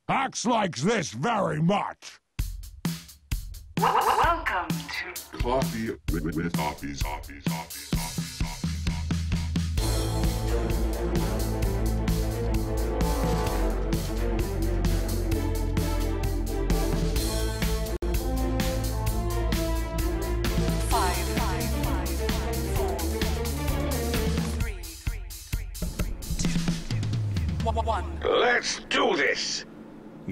Hawks likes this very much. Welcome to Coffee with Toffees. Let's do this.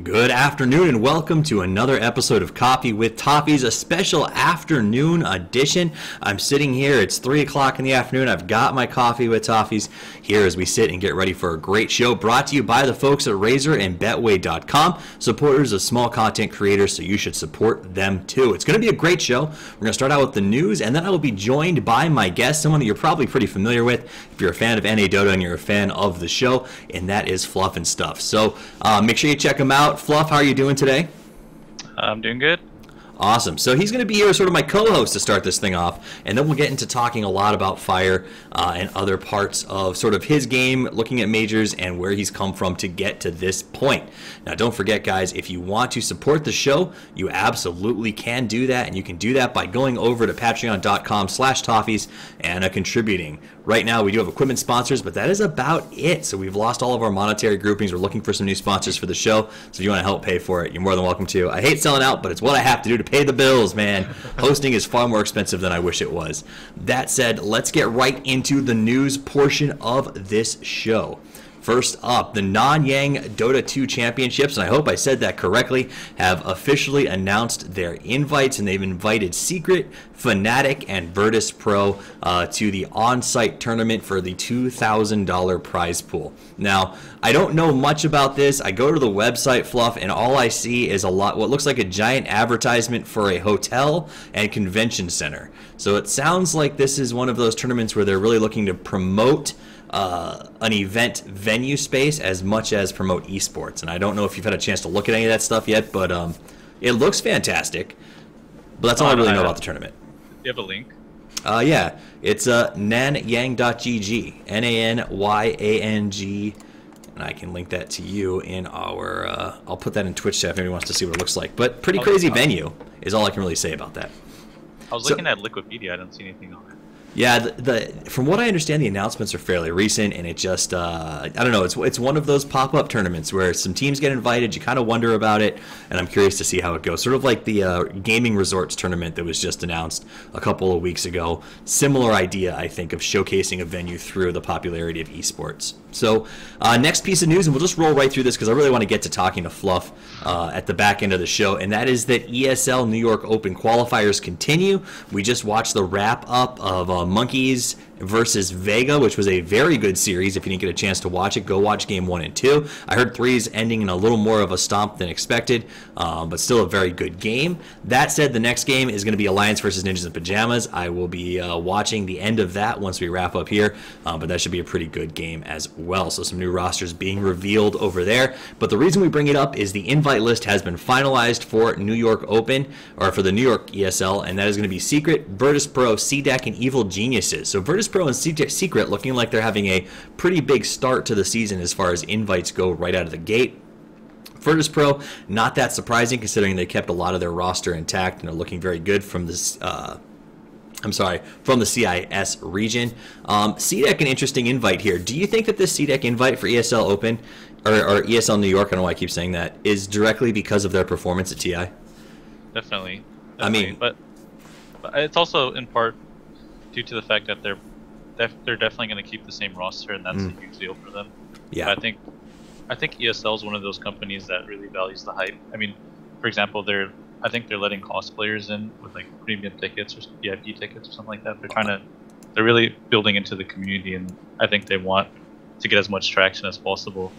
Good afternoon and welcome to another episode of Coffee with Toffees, a special afternoon edition. I'm sitting here, it's 3 o'clock in the afternoon. I've got my coffee with Toffees here as we sit and get ready for a great show brought to you by the folks at Razor and Betway.com, supporters of small content creators, so you should support them too. It's going to be a great show. We're going to start out with the news, and then I will be joined by my guest, someone that you're probably pretty familiar with if you're a fan of NA Dota and you're a fan of the show, and that is Fluff and Stuff. So make sure you check him out. Fluff, how are you doing today? I'm doing good. Awesome. So he's going to be here as sort of my co-host to start this thing off, and then we'll get into talking a lot about Fire and other parts of sort of his game, looking at majors and where he's come from to get to this point. Now, don't forget, guys, if you want to support the show, you absolutely can do that, and you can do that by going over to patreon.com/toffees and contributing. Right now, we do have equipment sponsors, but that is about it. So we've lost all of our monetary groupings. We're looking for some new sponsors for the show. So if you want to help pay for it, you're more than welcome to. I hate selling out, but it's what I have to do to pay the bills, man. Hosting is far more expensive than I wish it was. That said, let's get right into the news portion of this show. First up, the Non-Yang Dota 2 Championships, and I hope I said that correctly, have officially announced their invites, and they've invited Secret, Fnatic, and Virtus Pro to the on-site tournament for the $2,000 prize pool. Now, I don't know much about this. I go to the website, Fluff, and all I see is what looks like a giant advertisement for a hotel and convention center. So it sounds like this is one of those tournaments where they're really looking to promote an event venue space as much as promote esports. And I don't know if you've had a chance to look at any of that stuff yet, but it looks fantastic. But that's all I really know about the tournament. Do you have a link? Yeah, it's nanyang.gg, Nanyang, and I can link that to you in our, I'll put that in Twitch chat if anybody wants to see what it looks like. But pretty crazy venue is all I can really say about that. I was looking at Liquipedia, I don't see anything on it. Yeah, from what I understand, the announcements are fairly recent, and it just, I don't know, it's one of those pop-up tournaments where some teams get invited, you kind of wonder about it, and I'm curious to see how it goes. Sort of like the Gaming Resorts tournament that was just announced a couple of weeks ago. Similar idea, I think, of showcasing a venue through the popularity of esports. So, next piece of news, and we'll just roll right through this because I really want to get to talking to Fluff at the back end of the show, and that is that ESL New York Open qualifiers continue. We just watched the wrap-up of Monkeys versus Vega, which was a very good series. If you didn't get a chance to watch it, go watch game 1 and 2. I heard 3 is ending in a little more of a stomp than expected, but still a very good game. That said, the next game is going to be Alliance versus Ninjas in Pajamas. I will be watching the end of that once we wrap up here, but that should be a pretty good game as well. So some new rosters being revealed over there. But the reason we bring it up is the invite list has been finalized for New York Open, or for the New York ESL, and that is going to be Secret, Virtus Pro, CDEC, and Evil Geniuses. So Virtus Pro and Secret looking like they're having a pretty big start to the season as far as invites go right out of the gate. Virtus Pro, not that surprising considering they kept a lot of their roster intact and are looking very good from this. From the CIS region. CDEC, an interesting invite here. Do you think that this CDEC invite for ESL Open, or ESL New York, I don't know why I keep saying that, is directly because of their performance at TI? Definitely. I mean, but it's also in part due to the fact that they're definitely going to keep the same roster, and that's a huge deal for them. Yeah. I think ESL is one of those companies that really values the hype. I mean, for example, I think they're letting cosplayers in with like premium tickets or VIP tickets or something like that. They're really building into the community, and I think they want to get as much traction as possible.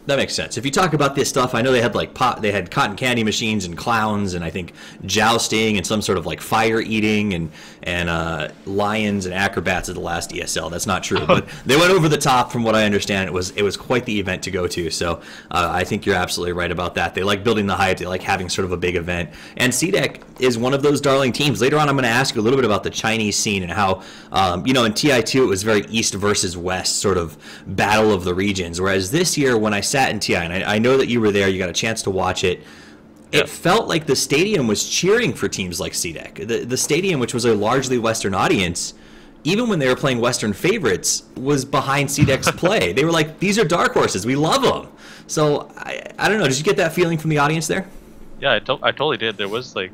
That makes sense. If you talk about this stuff, I know they had they had cotton candy machines and clowns, and I think jousting and some sort of like fire eating and lions and acrobats at the last ESL. That's not true, but they went over the top. From what I understand, it was quite the event to go to. So I think you're absolutely right about that. They like building the hype. They like having sort of a big event. And CDEC, is one of those darling teams. Later on, I'm going to ask you a little bit about the Chinese scene and how, in TI2, it was very East versus West sort of battle of the regions. Whereas this year, when I sat in TI, and I know that you were there, you got a chance to watch it, it felt like the stadium was cheering for teams like CDEC. The stadium, which was a largely Western audience, even when they were playing Western favorites, was behind CDEC's play. They were like, these are dark horses. We love them. So, I don't know. Did you get that feeling from the audience there? Yeah, I totally did. There was like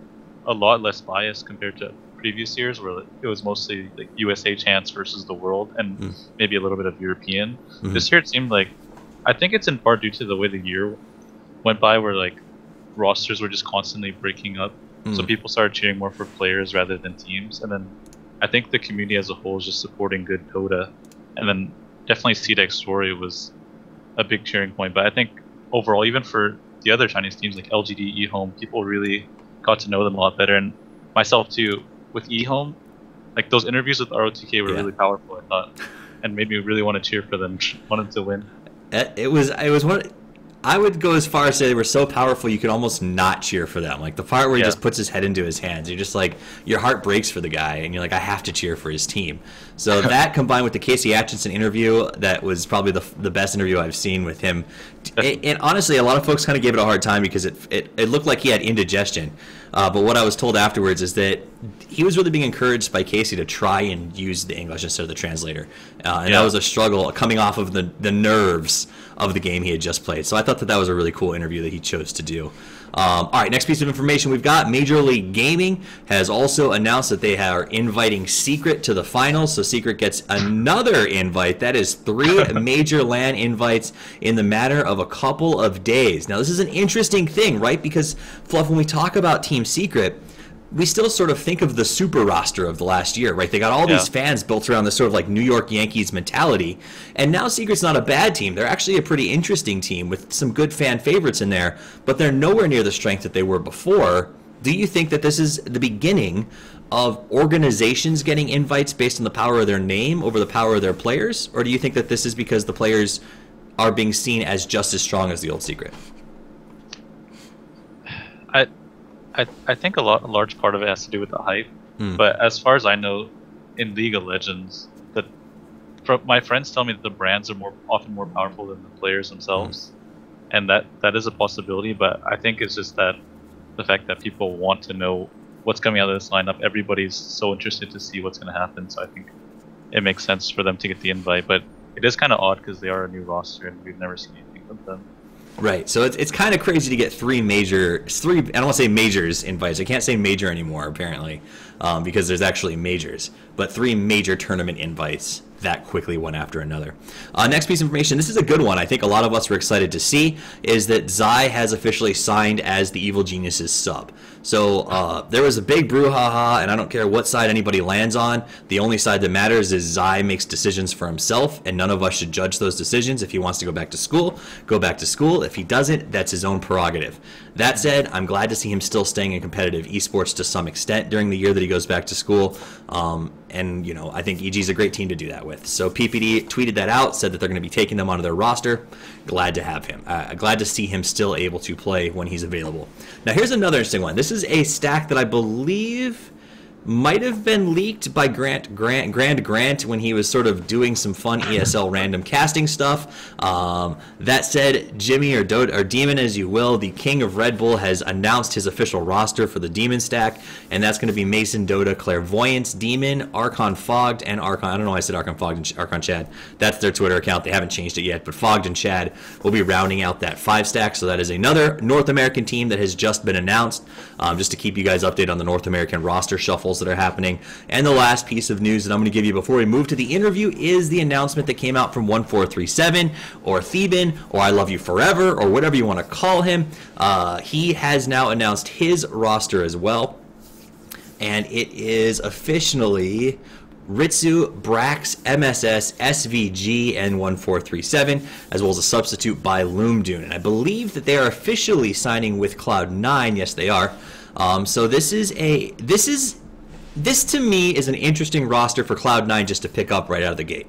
a lot less bias compared to previous years, where it was mostly like USA chants versus the world, and maybe a little bit of European. This year it seemed like, I think it's in part due to the way the year went by, where like rosters were just constantly breaking up, so people started cheering more for players rather than teams. And then I think the community as a whole is just supporting good Dota, and then definitely CDEC's story was a big cheering point. But I think overall, even for the other Chinese teams like LGD, eHome, people really got to know them a lot better, and myself too. With eHome, like those interviews with ROTK were really powerful, I thought, and made me really want to cheer for them, wanted to win. It was one. I would go as far as say they were so powerful you could almost not cheer for them. Like the part where he just puts his head into his hands, you're just like, your heart breaks for the guy, and you're like, I have to cheer for his team. So that combined with the Casey Atchison interview, that was probably the best interview I've seen with him. And honestly, a lot of folks kind of gave it a hard time because it looked like he had indigestion. But what I was told afterwards is that he was really being encouraged by Casey to try and use the English instead of the translator. And that was a struggle coming off of the nerves of the game he had just played. So I thought that was a really cool interview that he chose to do. All right, next piece of information we've got. Major League Gaming has also announced that they are inviting Secret to the finals. So Secret gets another invite. That is 3 major LAN invites in the matter of a couple of days. Now, this is an interesting thing, right? Because, Fluff, when we talk about Team Secret, we still sort of think of the super roster of the last year, right? They got all these fans built around this sort of like New York Yankees mentality. And now Secret's not a bad team. They're actually a pretty interesting team with some good fan favorites in there, but they're nowhere near the strength that they were before. Do you think that this is the beginning of organizations getting invites based on the power of their name over the power of their players? Or do you think that this is because the players are being seen as just as strong as the old Secret? I think a large part of it has to do with the hype, but as far as I know, in League of Legends, my friends tell me that the brands are often more powerful than the players themselves, and that is a possibility. But I think it's just that the fact that people want to know what's coming out of this lineup. Everybody's so interested to see what's going to happen, so I think it makes sense for them to get the invite. But it is kind of odd because they are a new roster and we've never seen anything from them. Right, so it's kind of crazy to get three, I don't want to say majors invites. I can't say major anymore, apparently, because there's actually majors. But 3 major tournament invites that quickly, one after another. Next piece of information, this is a good one. I think a lot of us were excited to see, is that Zai has officially signed as the Evil Geniuses sub. So there was a big brouhaha, and I don't care what side anybody lands on. The only side that matters is Zai makes decisions for himself, and none of us should judge those decisions. If he wants to go back to school, go back to school. If he doesn't, that's his own prerogative. That said, I'm glad to see him still staying in competitive esports to some extent during the year that he goes back to school. And, I think EG's a great team to do that with. So PPD tweeted that out, said that they're going to be taking them onto their roster. Glad to have him. Glad to see him still able to play when he's available. Now, here's another interesting one. This is a stack that I believe might have been leaked by Grant when he was sort of doing some fun ESL random casting stuff. That said, Jimmy or Demon as you will, the king of Red Bull has announced his official roster for the Demon stack, and that's going to be Mason, Dota, Clairvoyance, Demon, Archon Fogged, and Archon. I don't know why I said Archon Fogged and Archon Chad. That's their Twitter account. They haven't changed it yet, but Fogged and Chad will be rounding out that 5 stack. So that is another North American team that has just been announced, just to keep you guys updated on the North American roster shuffles that are happening. And the last piece of news that I'm going to give you before we move to the interview is the announcement that came out from 1437 or Theban or I Love You Forever or whatever you want to call him. He has now announced his roster as well, and it is officially Ritsu, Brax, MSS, SVG, and 1437, as well as a substitute by Loomdune. And I believe that they are officially signing with Cloud9. Yes, they are. So this to me is an interesting roster for Cloud9 just to pick up right out of the gate.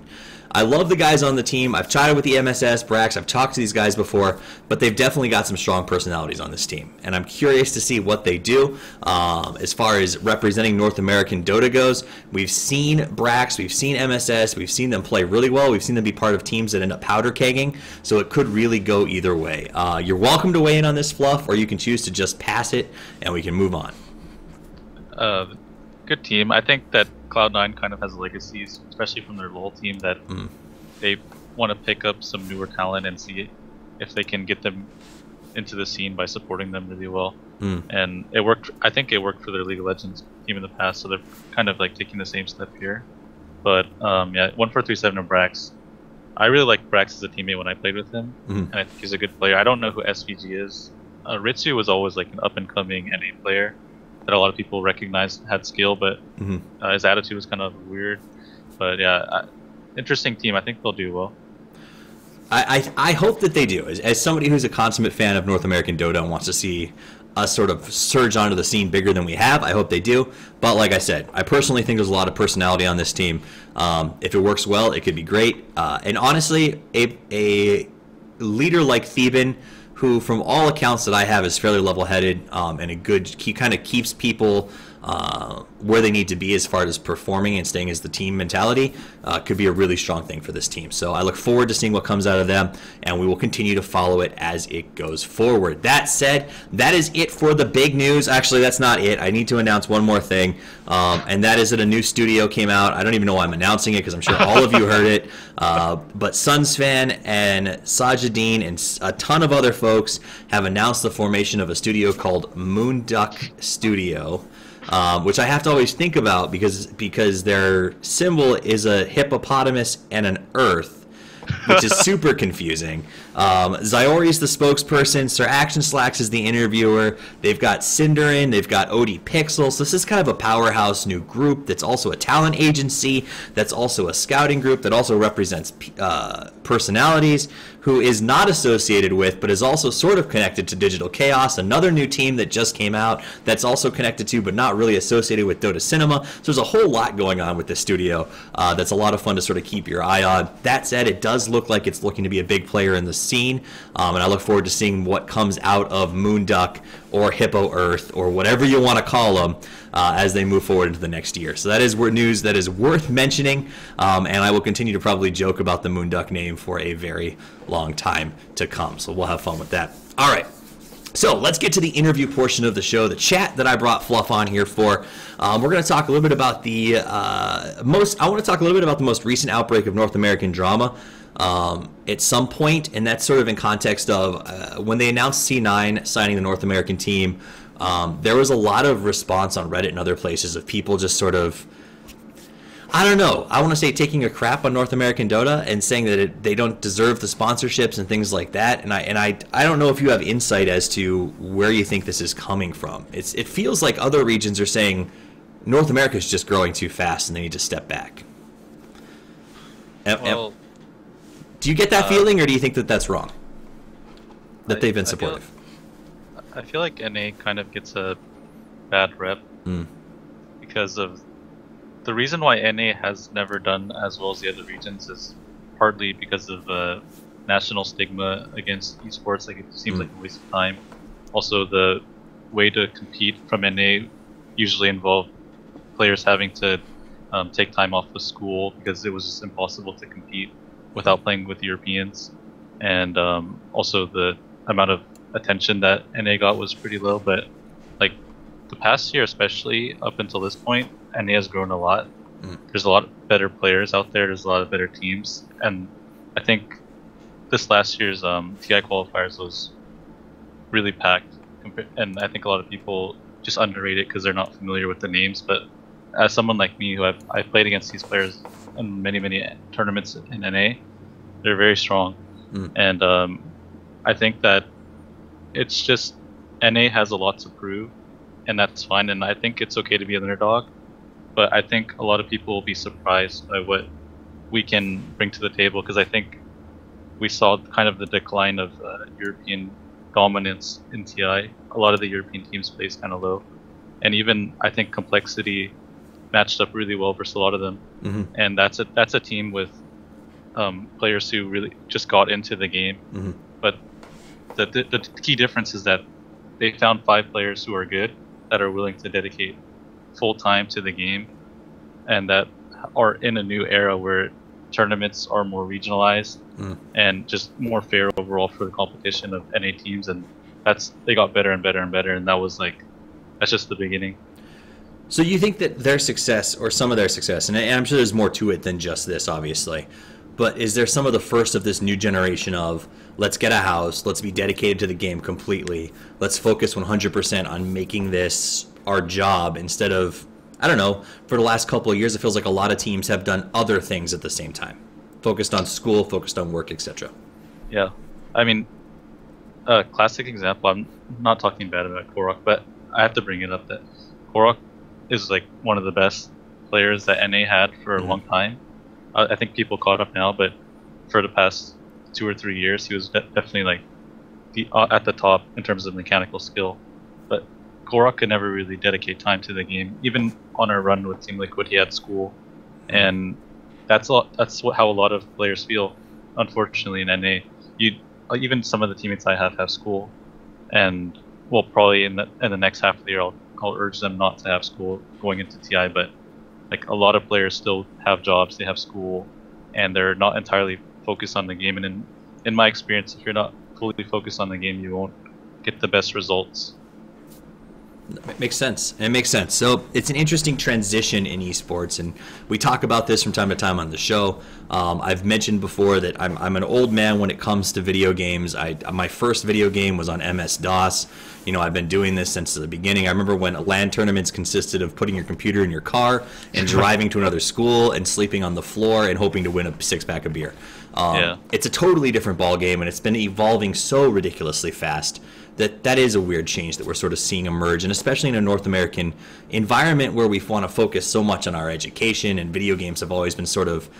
I love the guys on the team. I've chatted with the MSS, Brax. I've talked to these guys before, but they've definitely got some strong personalities on this team. And I'm curious to see what they do as far as representing North American Dota goes. We've seen Brax, we've seen MSS, we've seen them play really well. We've seen them be part of teams that end up powder kegging, so it could really go either way. You're welcome to weigh in on this, Fluff, or you can choose to just pass it and we can move on. Good team. I think that Cloud9 kind of has legacies, especially from their LoL team, that they want to pick up some newer talent and see if they can get them into the scene by supporting them really well. And it worked. I think it worked for their League of Legends team in the past, so they're kind of like taking the same step here. But yeah, 1437 of Brax. I really like Brax as a teammate when I played with him, and I think he's a good player. I don't know who SVG is. Ritsu was always like an up-and-coming NA player that a lot of people recognized had skill, but his attitude was kind of weird. But yeah, interesting team. I think they'll do well. I hope that they do. As somebody who's a consummate fan of North American Dota and wants to see us sort of surge onto the scene bigger than we have, I hope they do. But like I said, I personally think there's a lot of personality on this team. If it works well, it could be great. And honestly, a leader like Theban, who from all accounts that I have is fairly level-headed and a good, he kind of keeps people where they need to be as far as performing and staying as the team mentality, could be a really strong thing for this team. So I look forward to seeing what comes out of them, and we will continue to follow it as it goes forward. That said, that is it for the big news. Actually, that's not it. I need to announce one more thing, and that is that a new studio came out. I don't even know why I'm announcing it because I'm sure all of you heard it, but Sunsfan and Sajideen and a ton of other folks have announced the formation of a studio called Moonduck Studio. Which I have to always think about because their symbol is a hippopotamus and an earth, which is super confusing. Zyori is the spokesperson. Sir Action Slacks is the interviewer. They've got Cinderin. They've got OD Pixel. So this is kind of a powerhouse new group that's also a talent agency, that's also a scouting group, that also represents personalities, who is not associated with, but is also sort of connected to Digital Chaos, another new team that just came out that's also connected to, but not really associated with Dota Cinema. So there's a whole lot going on with this studio that's a lot of fun to sort of keep your eye on. That said, it does look like it's looking to be a big player in the scene, and I look forward to seeing what comes out of Moonduck or Hippo Earth or whatever you want to call them as they move forward into the next year. So that is news that is worth mentioning, and I will continue to probably joke about the Moonduck name for a very long time to come. So we'll have fun with that. All right. So let's get to the interview portion of the show, the chat that I brought Fluff on here for. We're going to talk a little bit about the I want to talk a little bit about the most recent outbreak of North American drama at some point, and that's sort of in context of when they announced C9 signing the North American team. There was a lot of response on Reddit and other places of people just sort of, I don't know, I want to say taking a crap on North American Dota and saying that they don't deserve the sponsorships and things like that. And I don't know if you have insight as to where you think this is coming from. It feels like other regions are saying North America is just growing too fast and they need to step back. Well, do you get that feeling, or do you think that that's wrong? That they've been supportive? I feel like NA kind of gets a bad rep because of the reason why NA has never done as well as the other regions is partly because of national stigma against esports. Like, it seems like a waste of time. Also, the way to compete from NA usually involved players having to take time off of school because it was just impossible to compete without playing with Europeans. And also the amount of attention that NA got was pretty low. But like the past year, especially up until this point, NA has grown a lot. There's a lot of better players out there. There's a lot of better teams, and I think this last year's TI qualifiers was really packed. And I think a lot of people just underrate it because they're not familiar with the names. But as someone like me, who I've played against these players in many tournaments in NA, they're very strong. And I think that it's just NA has a lot to prove, and that's fine. And I think it's okay to be an underdog. But I think a lot of people will be surprised by what we can bring to the table, because I think we saw kind of the decline of European dominance in TI. A lot of the European teams placed kind of low, and even I think Complexity matched up really well versus a lot of them. And that's a team with players who really just got into the game. Mm-hmm. But the key difference is that they found 5 players who are good, that are willing to dedicate full time to the game, and that are in a new era where tournaments are more regionalized and just more fair overall for the competition of NA teams, and they got better and better and better, and that's just the beginning. So you think that their success, or some of their success, and I'm sure there's more to it than just this, obviously, but is there some of the first of this new generation of, let's get a house, let's be dedicated to the game completely, let's focus 100% on making this our job instead of, I don't know, for the last couple of years it feels like a lot of teams have done other things at the same time, focused on school, focused on work, etc. Yeah, I mean, a classic example, I'm not talking bad about Korok, but I have to bring it up that Korok is like one of the best players that NA had for a long time. I think people caught up now, but for the past 2 or 3 years, he was definitely like at the top in terms of mechanical skill. But Korok could never really dedicate time to the game. Even on our run with Team Liquid, he had school, and that's how a lot of players feel. Unfortunately, in NA, even some of the teammates I have school, and well, probably in the next half of the year, I'll urge them not to have school going into TI. But like a lot of players still have jobs, they have school, and they're not entirely focused on the game. And in my experience, if you're not fully focused on the game, you won't get the best results. It makes sense. It makes sense. So it's an interesting transition in esports, and we talk about this from time to time on the show. I've mentioned before that I'm an old man when it comes to video games. My first video game was on MS-DOS. You know, I've been doing this since the beginning. I remember when LAN tournaments consisted of putting your computer in your car and driving to another school and sleeping on the floor and hoping to win a 6-pack of beer. It's a totally different ball game, and it's been evolving so ridiculously fast that is a weird change that we're sort of seeing emerge, and especially in a North American environment where we want to focus so much on our education, and video games have always been sort of,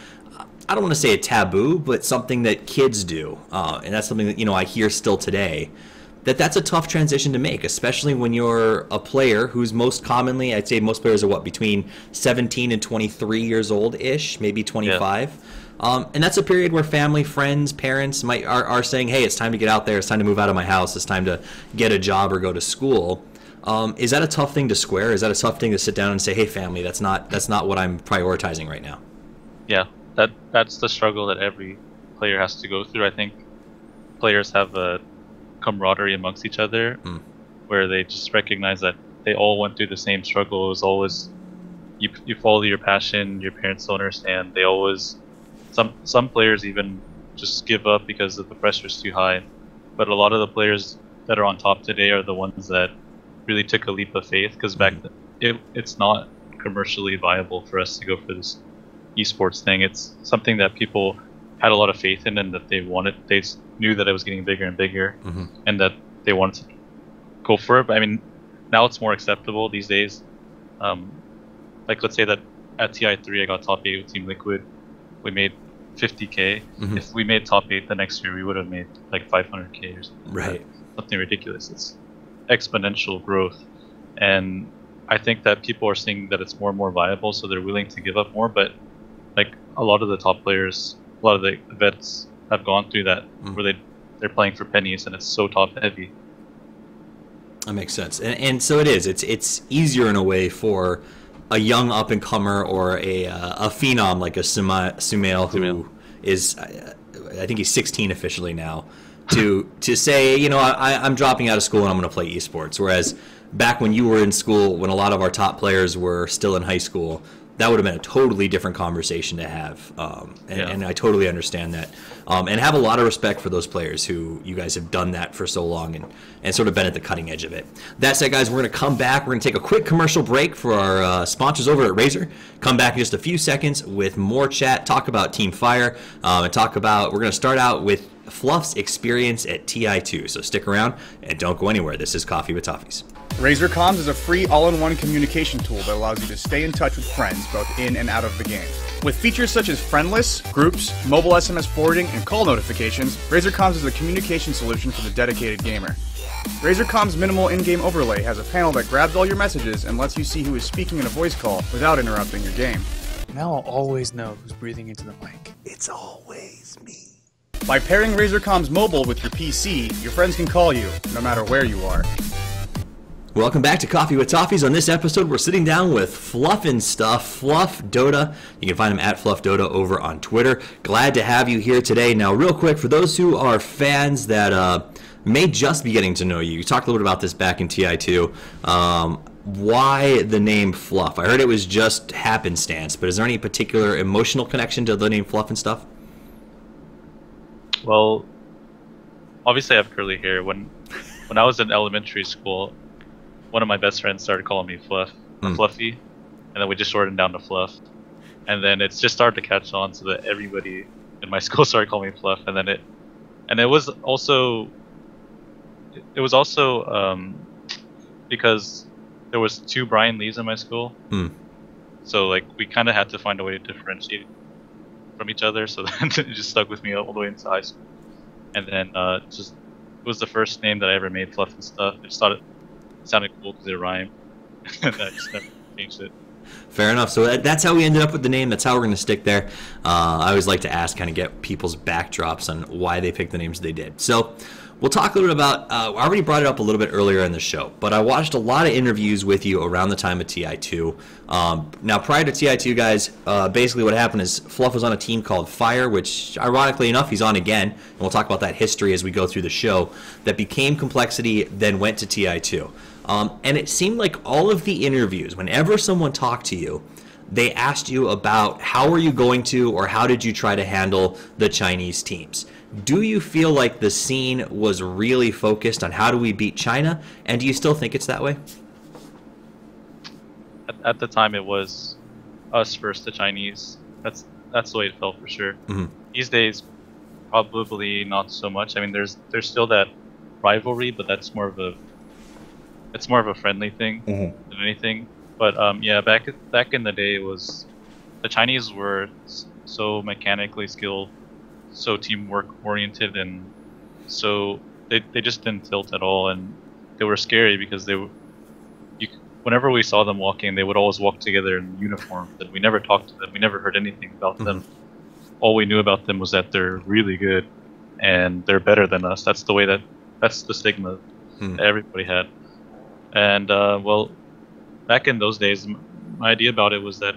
I don't want to say a taboo, but something that kids do, and that's something that, you know, I hear still today. That's a tough transition to make, especially when you're a player who's most commonly, I'd say most players are between 17 and 23 years old-ish, maybe 25. Yeah. And that's a period where family, friends, parents are saying, hey, it's time to get out there, it's time to move out of my house, it's time to get a job or go to school. Is that a tough thing to square? Is that a tough thing to sit down and say, hey, family, that's not what I'm prioritizing right now? Yeah, that's the struggle that every player has to go through. I think players have a camaraderie amongst each other where they just recognize that they all went through the same struggle. It was always, you follow your passion, your parents don't understand. They always... Some players even just give up because the pressure's too high, but a lot of the players that are on top today are the ones that really took a leap of faith, because back then it's not commercially viable for us to go for this esports thing. It's something that people had a lot of faith in, and that they knew that it was getting bigger and bigger, and that they wanted to go for it. But I mean, now it's more acceptable these days. Like let's say that at TI3 I got top 8 with Team Liquid. We made 50K. If we made top 8 the next year, we would have made like 500K or something. Right. Something ridiculous. It's exponential growth. And I think that people are seeing that it's more and more viable, so they're willing to give up more. But like a lot of the top players, a lot of the vets have gone through that, where they're playing for pennies, and it's so top heavy. That makes sense. And so it is. It's easier in a way for a young up-and-comer or a phenom like a Sumail who is, I think he's 16 officially now, to say, you know, I'm dropping out of school and I'm going to play esports. Whereas back when you were in school, when a lot of our top players were still in high school, that would have been a totally different conversation to have. And I totally understand that. And have a lot of respect for those players who you guys have done that for so long and sort of been at the cutting edge of it. That said, guys, we're going to come back. We're going to take a quick commercial break for our sponsors over at Razer. Come back in just a few seconds with more chat, talk about Team Fire, and we're going to start out with Fluff's experience at TI2. So stick around and don't go anywhere. This is Coffee with Toffees. Razer Comms is a free all-in-one communication tool that allows you to stay in touch with friends both in and out of the game. With features such as friendless, groups, mobile SMS forwarding, and call notifications, Razer Comms is a communication solution for the dedicated gamer. Razer Comms' minimal in-game overlay has a panel that grabs all your messages and lets you see who is speaking in a voice call without interrupting your game. Now I'll always know who's breathing into the mic. It's always me. By pairing Razorcom's mobile with your PC, your friends can call you, no matter where you are. Welcome back to Coffee with Toffees. On this episode, we're sitting down with Fluff and Stuff, Fluff Dota. You can find him at Fluff Dota over on Twitter. Glad to have you here today. Now, real quick, for those who are fans that may just be getting to know you, you talked a little bit about this back in TI2. Why the name Fluff? I heard it was just happenstance, but is there any particular emotional connection to the name Fluff and Stuff? Well, obviously I have curly hair. When I was in elementary school, one of my best friends started calling me Fluff, Fluffy, and then we just shortened down to Fluff. And then it's just started to catch on, so that everybody in my school started calling me Fluff. And then it was also because there was 2 Brian Lees in my school, so like we kind of had to find a way to differentiate from each other. So then it just stuck with me all the way into high school. And then it was the first name that I ever made, Fluff and Stuff. I just thought it sounded cool because it rhymed, and I just never changed it. Fair enough. So that's how we ended up with the name. That's how we're going to stick there. I always like to ask, kind of get people's backdrops on why they picked the names they did. So we'll talk a little bit about, I already brought it up a little bit earlier in the show, but I watched a lot of interviews with you around the time of TI2. Now, prior to TI2, guys, basically what happened is Fluff was on a team called Fire, which, ironically enough, he's on again, and we'll talk about that history as we go through the show, that became Complexity, then went to TI2. And it seemed like all of the interviews, whenever someone talked to you, they asked you about how are you going to, or how did you try to handle the Chinese teams. Do you feel like the scene was really focused on how do we beat China, and do you still think it's that way? At the time, it was us versus the Chinese. That's the way it felt for sure. Mm-hmm. These days, probably not so much. I mean, there's still that rivalry, but that's more of a friendly thing than anything. But yeah, back in the day, the Chinese were so mechanically skilled, so teamwork oriented, and so they just didn't tilt at all, and they were scary because whenever we saw them walking, they would always walk together in uniform, and we never talked to them, we never heard anything about them. All we knew about them was that they're really good and they're better than us. That's the stigma that everybody had. And well, back in those days, my idea about it was that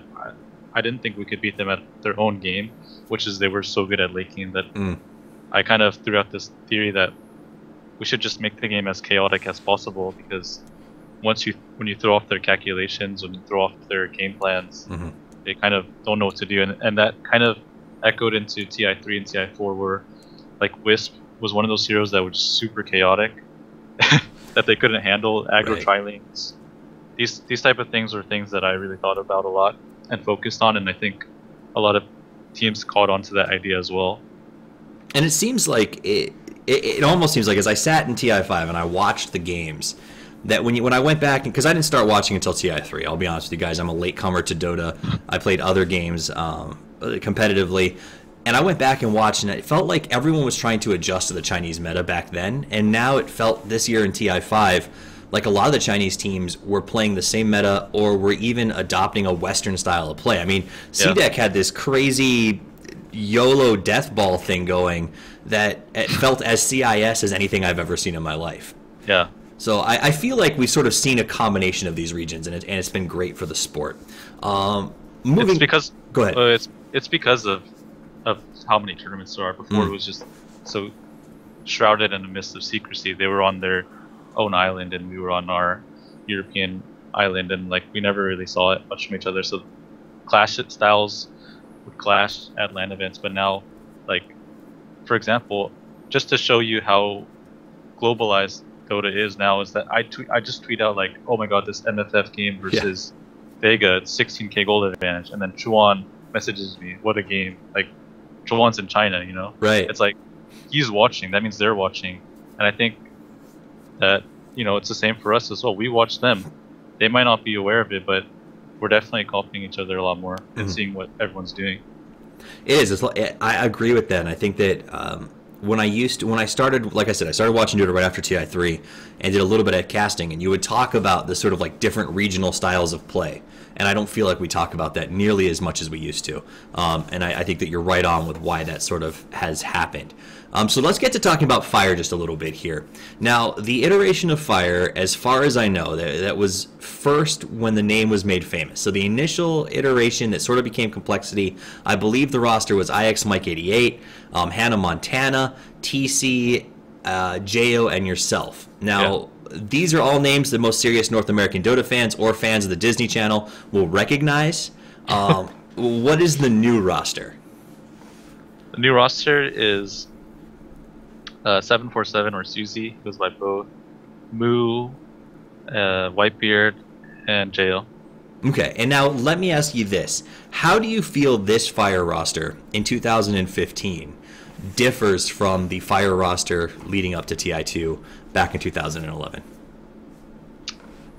I didn't think we could beat them at their own game, which is they were so good at laking that I kind of threw out this theory that we should just make the game as chaotic as possible, because when you throw off their calculations, when you throw off their game plans, they kind of don't know what to do, and that kind of echoed into TI3 and TI4, where like Wisp was one of those heroes that was super chaotic that they couldn't handle, aggro tri-lanes. These type of things were things that I really thought about a lot and focused on, and I think a lot of teams caught on to that idea as well. And it seems like it almost seems like, as I sat in TI5 and I watched the games, that when I went back, because I didn't start watching until TI3, I'll be honest with you guys, I'm a latecomer to Dota. I played other games competitively, and I went back and watched, and it felt like everyone was trying to adjust to the Chinese meta back then, and now it felt this year in TI5 like a lot of the Chinese teams were playing the same meta, or were even adopting a Western style of play. I mean, CDEC had this crazy YOLO death ball thing going that it felt as CIS as anything I've ever seen in my life. Yeah. So I feel like we've sort of seen a combination of these regions, and it's been great for the sport. It's because go ahead. It's because of how many tournaments there are. Before it was just so shrouded in a mist of secrecy. They were on their own island, and we were on our European island, and like we never really saw it much from each other. So clash styles would clash at LAN events, but now, like for example, just to show you how globalized Dota is now, is that I just tweet out like, oh my god, this MFF game versus Vega, it's 16k gold advantage, and then Chuan messages me, what a game. Like Chuan's in China, you know? Right. It's like he's watching, that means they're watching. And I think that, you know, it's the same for us as well. We watch them. They might not be aware of it, but we're definitely copying each other a lot more and seeing what everyone's doing. It is. I agree with that. And I think that when I started, like I said, I started watching Dota right after TI3 and did a little bit of casting, and you would talk about the sort of like different regional styles of play. and I don't feel like we talk about that nearly as much as we used to. And I think that you're right on with why that sort of has happened. So let's get to talking about Fire just a little bit here. Now, the iteration of Fire, as far as I know, that was first when the name was made famous. So the initial iteration that sort of became Complexity, I believe the roster was IX Mike 88, Hannah Montana, TC, Jo, and yourself. Now, these are all names that most serious North American Dota fans or fans of the Disney Channel will recognize. What is the new roster? The new roster is 747 or Susie, goes by both Moo, Whitebeard, and Jo. Okay, and now let me ask you this. How do you feel this Fire roster in 2015 differs from the Fire roster leading up to TI2 back in 2011?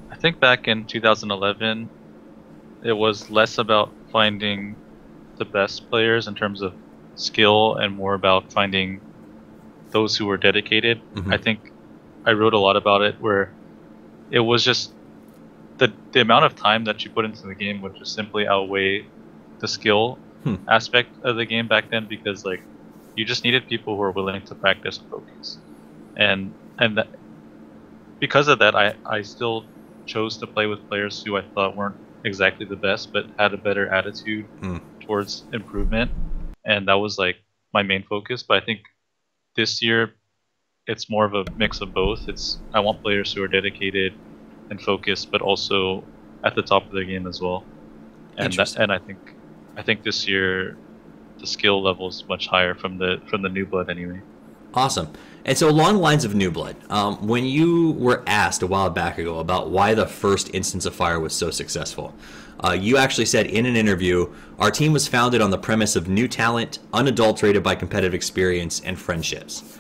I think back in 2011, it was less about finding the best players in terms of skill and more about finding those who were dedicated. I think I wrote a lot about it where it was just the amount of time that you put into the game would just simply outweigh the skill aspect of the game back then, because like you just needed people who were willing to practice and focus, and that, because of that, I still chose to play with players who I thought weren't exactly the best but had a better attitude towards improvement, and that was like my main focus. But I think this year it's more of a mix of both. I want players who are dedicated and focused, but also at the top of their game as well. And I think this year the skill level is much higher from the new blood anyway. Awesome. And so along the lines of new blood, when you were asked a while back ago about why the first instance of Fire was so successful, you actually said in an interview, our team was founded on the premise of new talent, unadulterated by competitive experience and friendships.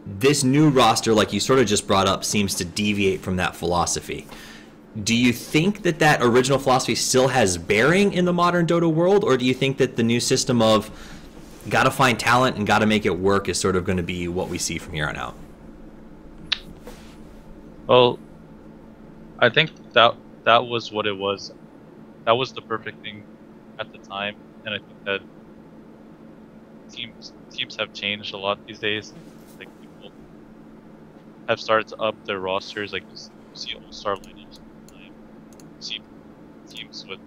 This new roster, like you sort of just brought up, seems to deviate from that philosophy. Do you think that original philosophy still has bearing in the modern Dota world, or do you think that the new system of gotta find talent and gotta make it work is sort of going to be what we see from here on out? Well, I think that was what it was. That was the perfect thing at the time, and I think that teams have changed a lot these days. Like people have started to up their rosters. Like you see all-star lineups all the time. You see teams with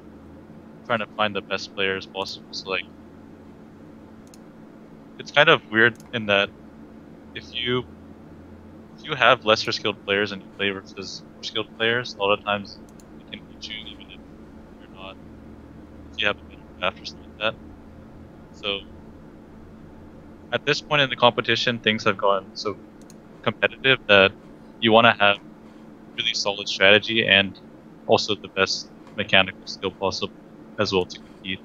trying to find the best players possible. So like, it's kind of weird in that if you have lesser skilled players and you play versus more skilled players, a lot of times they can beat you even if you're not. If you have a better draft or something like that. So at this point in the competition, things have gone so competitive that you want to have really solid strategy and also the best mechanical skill possible as well to compete.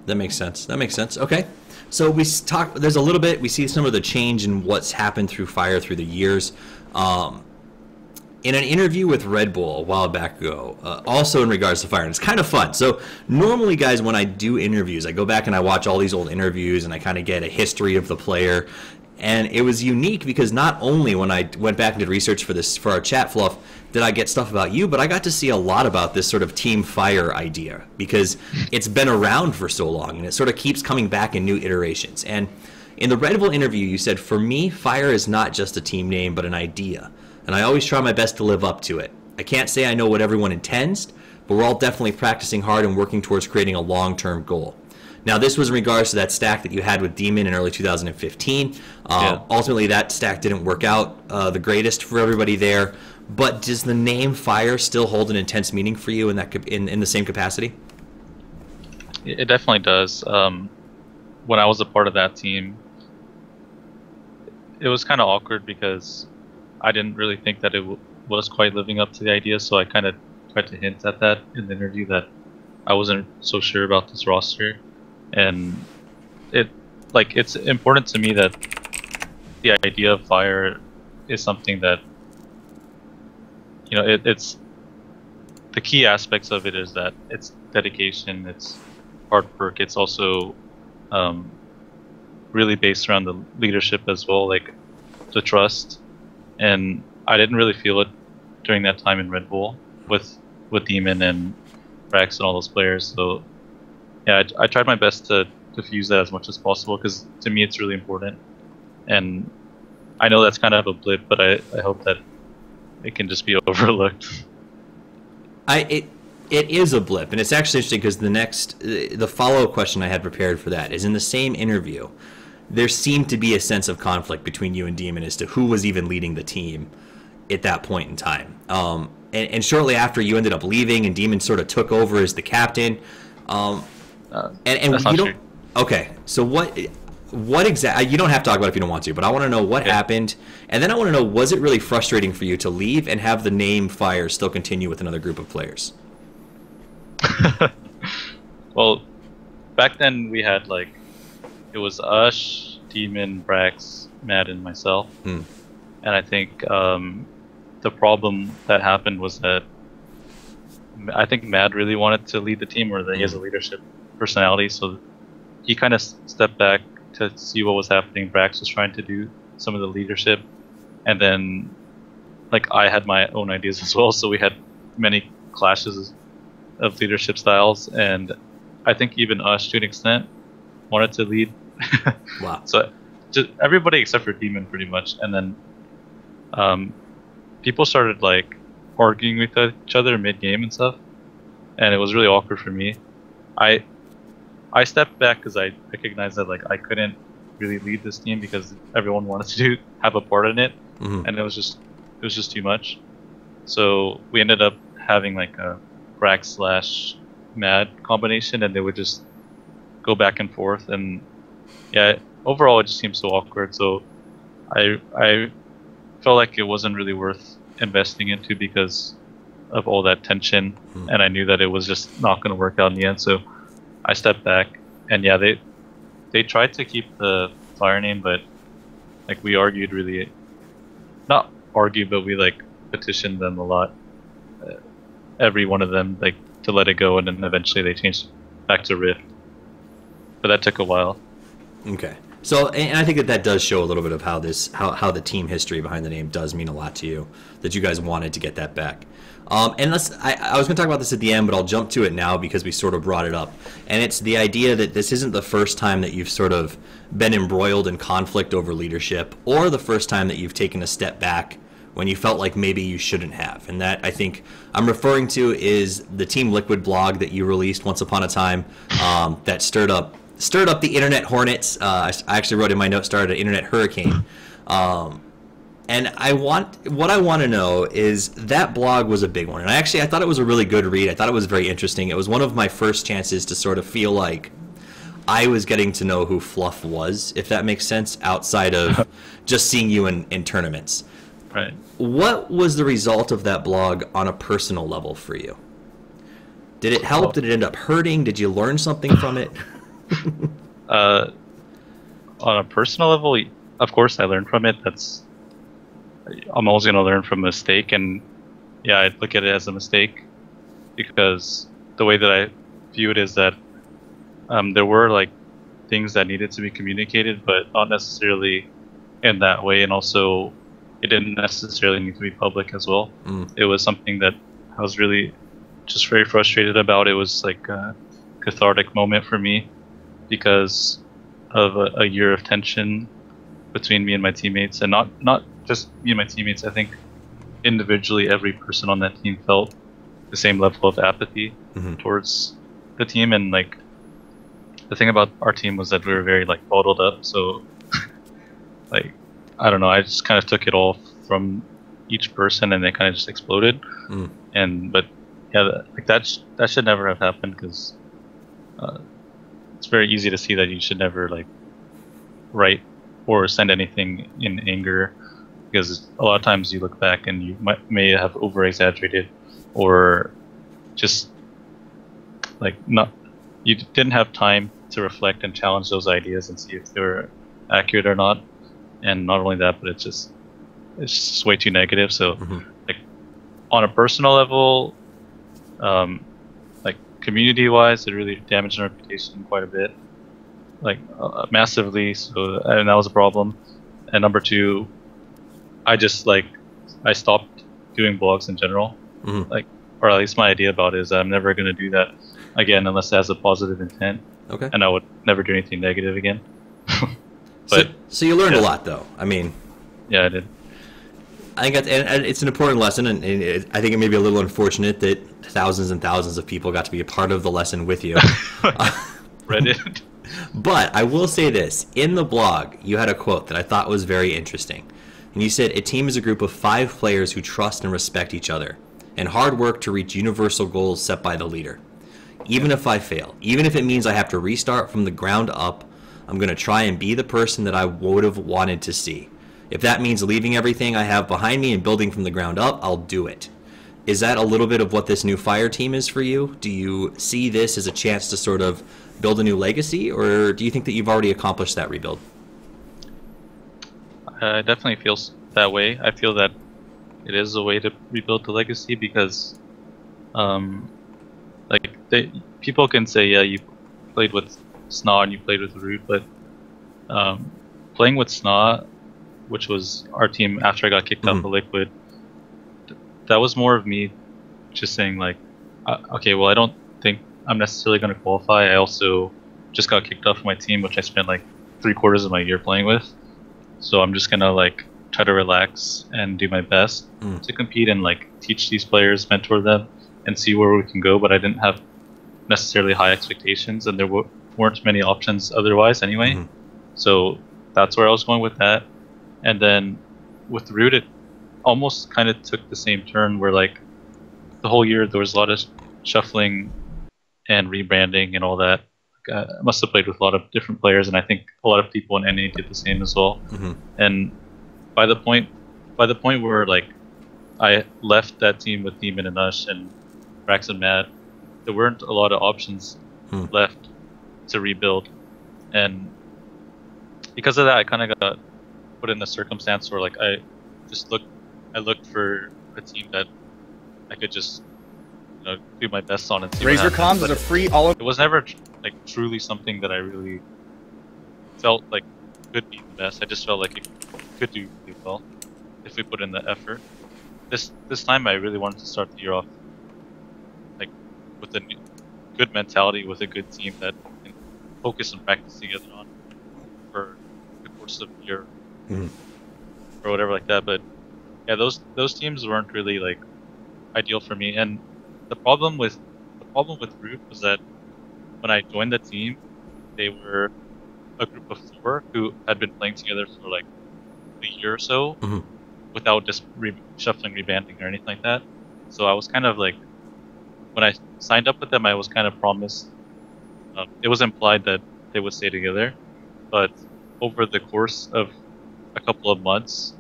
That makes sense. Okay. So there's a little bit, we see some of the change in what's happened through Fire through the years. In an interview with Red Bull a while back ago, also in regards to Fire, and it's kind of fun. So normally, guys, when I do interviews, I go back and I watch all these old interviews and I kind of get a history of the player. And it was unique because not only when I went back and did research for our chat, Fluff, did I get stuff about you, but I got to see a lot about this sort of Team Fire idea because it's been around for so long and it sort of keeps coming back in new iterations. And in the Red Bull interview, you said, for me, Fire is not just a team name, but an idea. And I always try my best to live up to it. I can't say I know what everyone intends, but we're all definitely practicing hard and working towards creating a long-term goal. Now, this was in regards to that stack that you had with Demon in early 2015. Ultimately, that stack didn't work out the greatest for everybody there. But does the name Fire still hold an intense meaning for you in that in the same capacity? It definitely does. When I was a part of that team, it was kind of awkward because I didn't really think that it was quite living up to the idea. So I kind of tried to hint at that in the interview that I wasn't so sure about this roster. And it's important to me that the idea of Fire is something that, it's the key aspects of it is that it's dedication, it's hard work, it's also really based around the leadership as well, like the trust. And I didn't really feel it during that time in Red Bull with with Demon and Rex and all those players. So yeah, I tried my best to diffuse that as much as possible because to me it's really important. And I know that's kind of a blip, but I hope that it can just be overlooked. It is a blip, and it's actually interesting because the follow-up question I had prepared for that is in the same interview. There seemed to be a sense of conflict between you and Demon as to who was even leading the team at that point in time. And shortly after, you ended up leaving, and Demon sort of took over as the captain. And that's not you don't. true. Okay, so what exactly? You don't have to talk about it if you don't want to, but I want to know what happened, and then I want to know, was it really frustrating for you to leave and have the name Fire still continue with another group of players? Well, back then we had like it was Ush, Demon, Brax, Mad, and myself. And I think the problem that happened was that I think Mad really wanted to lead the team, or that he has a leadership personality, so he kind of stepped back to see what was happening. Brax was trying to do some of the leadership, and then like I had my own ideas as well, so we had many clashes of leadership styles, and I think even Ush to an extent wanted to lead. Wow. So just everybody except for Demon pretty much, and then people started like arguing with each other mid-game and stuff, and it was really awkward for me. I stepped back because I recognized that like I couldn't really lead this team because everyone wanted to have a part in it, and it was just too much. So we ended up having like a Brax / Mad combination, and they would just go back and forth, and yeah, overall it just seemed so awkward. So I felt like it wasn't really worth investing into because of all that tension, and I knew that it was just not going to work out in the end. So I stepped back, and yeah, they tried to keep the Fire name, but like we argued really, not argued, but we like petitioned them a lot, every one of them, like to let it go, and then eventually they changed back to Rift, but that took a while. Okay. So, and I think that does show a little bit of how how the team history behind the name does mean a lot to you, that you guys wanted to get that back. And I was going to talk about this at the end, but I'll jump to it now because we sort of brought it up. And it's the idea that this isn't the first time that you've sort of been embroiled in conflict over leadership, or the first time that you've taken a step back when you felt like maybe you shouldn't have. And that, I think, I'm referring to is the Team Liquid blog that you released once upon a time, that stirred up the internet hornets. I actually wrote in my note, started an internet hurricane. And what I want to know is that blog was a big one. And I thought it was a really good read. I thought it was very interesting. It was one of my first chances to sort of feel like I was getting to know who Fluff was, if that makes sense, outside of just seeing you in tournaments. Right. What was the result of that blog on a personal level for you? Did it help? Did it end up hurting? Did you learn something from it? On a personal level, of course I learned from it. I'm always going to learn from a mistake, and yeah, I look at it as a mistake because the way that I view it is that there were like things that needed to be communicated, but not necessarily in that way, and also it didn't necessarily need to be public as well. It was something that I was really just very frustrated about. It was like a cathartic moment for me because of a year of tension between me and my teammates, and not just me and my teammates. I think individually every person on that team felt the same level of apathy towards the team, and like the thing about our team was that we were very like bottled up, so like I don't know, I just kind of took it all from each person and they kind of just exploded. But yeah, like that should never have happened, because it's very easy to see that you should never like write or send anything in anger, because a lot of times you look back and you may have over exaggerated, or just like you didn't have time to reflect and challenge those ideas and see if they were accurate or not. And not only that, but it's just way too negative. So like on a personal level, like community wise, it really damaged my reputation quite a bit, like massively. So, and that was a problem. And number two, I stopped doing blogs in general. Like or at least my idea about it is that I'm never going to do that again unless it has a positive intent, Okay. and I would never do anything negative again. So, But so you learned a yeah. lot, though. I mean, yeah, I did. I think and it's an important lesson, and I think it may be a little unfortunate that thousands and thousands of people got to be a part of the lesson with you. Reddit. But I will say this. In the blog, you had a quote that I thought was very interesting. And you said, a team is a group of 5 players who trust and respect each other, and hard work to reach universal goals set by the leader. Even if I fail, even if it means I have to restart from the ground up, I'm going to try and be the person that I would have wanted to see. If that means leaving everything I have behind me and building from the ground up, I'll do it. Is that a little bit of what this new Fire team is for you? Do you see this as a chance to sort of build a new legacy, or do you think that you've already accomplished that rebuild? It definitely feels that way. I feel that it is a way to rebuild the legacy because, like, people can say, yeah, you played with Sna and you played with Root, but playing with Sna, which was our team after I got kicked out of Liquid, that was more of me just saying, like, okay, well, I don't think I'm necessarily going to qualify. I also just got kicked off my team, which I spent like 3/4 of my year playing with. So I'm just gonna like try to relax and do my best to compete and like teach these players, mentor them, and see where we can go. But I didn't have necessarily high expectations, and there weren't many options otherwise anyway. So that's where I was going with that. And then with Root, it almost kind of took the same turn where like the whole year there was a lot of shuffling and rebranding and all that. I must have played with a lot of different players, and I think a lot of people in NA did the same as well. And by the point where like I left that team with Demon and Ush and Rax and Mad, there weren't a lot of options left to rebuild, and because of that, I kind of got put in a circumstance where like I looked for a team that I could just do my best on and see Razor what happens. Comms is a free all. It was never like truly something that I really felt like could be the best. I just felt like it could do really well if we put in the effort. This time I really wanted to start the year off like with a good mentality, with a good team that can focus and practice together on for the course of the year or whatever like that. But yeah, those teams weren't really like ideal for me. And the problem with Root was that when I joined the team, they were a group of 4 who had been playing together for like a year or so without just shuffling, rebanding, or anything like that. So I was kind of like, when I signed up with them, I was kind of promised. It was implied that they would stay together, but over the course of a couple of months,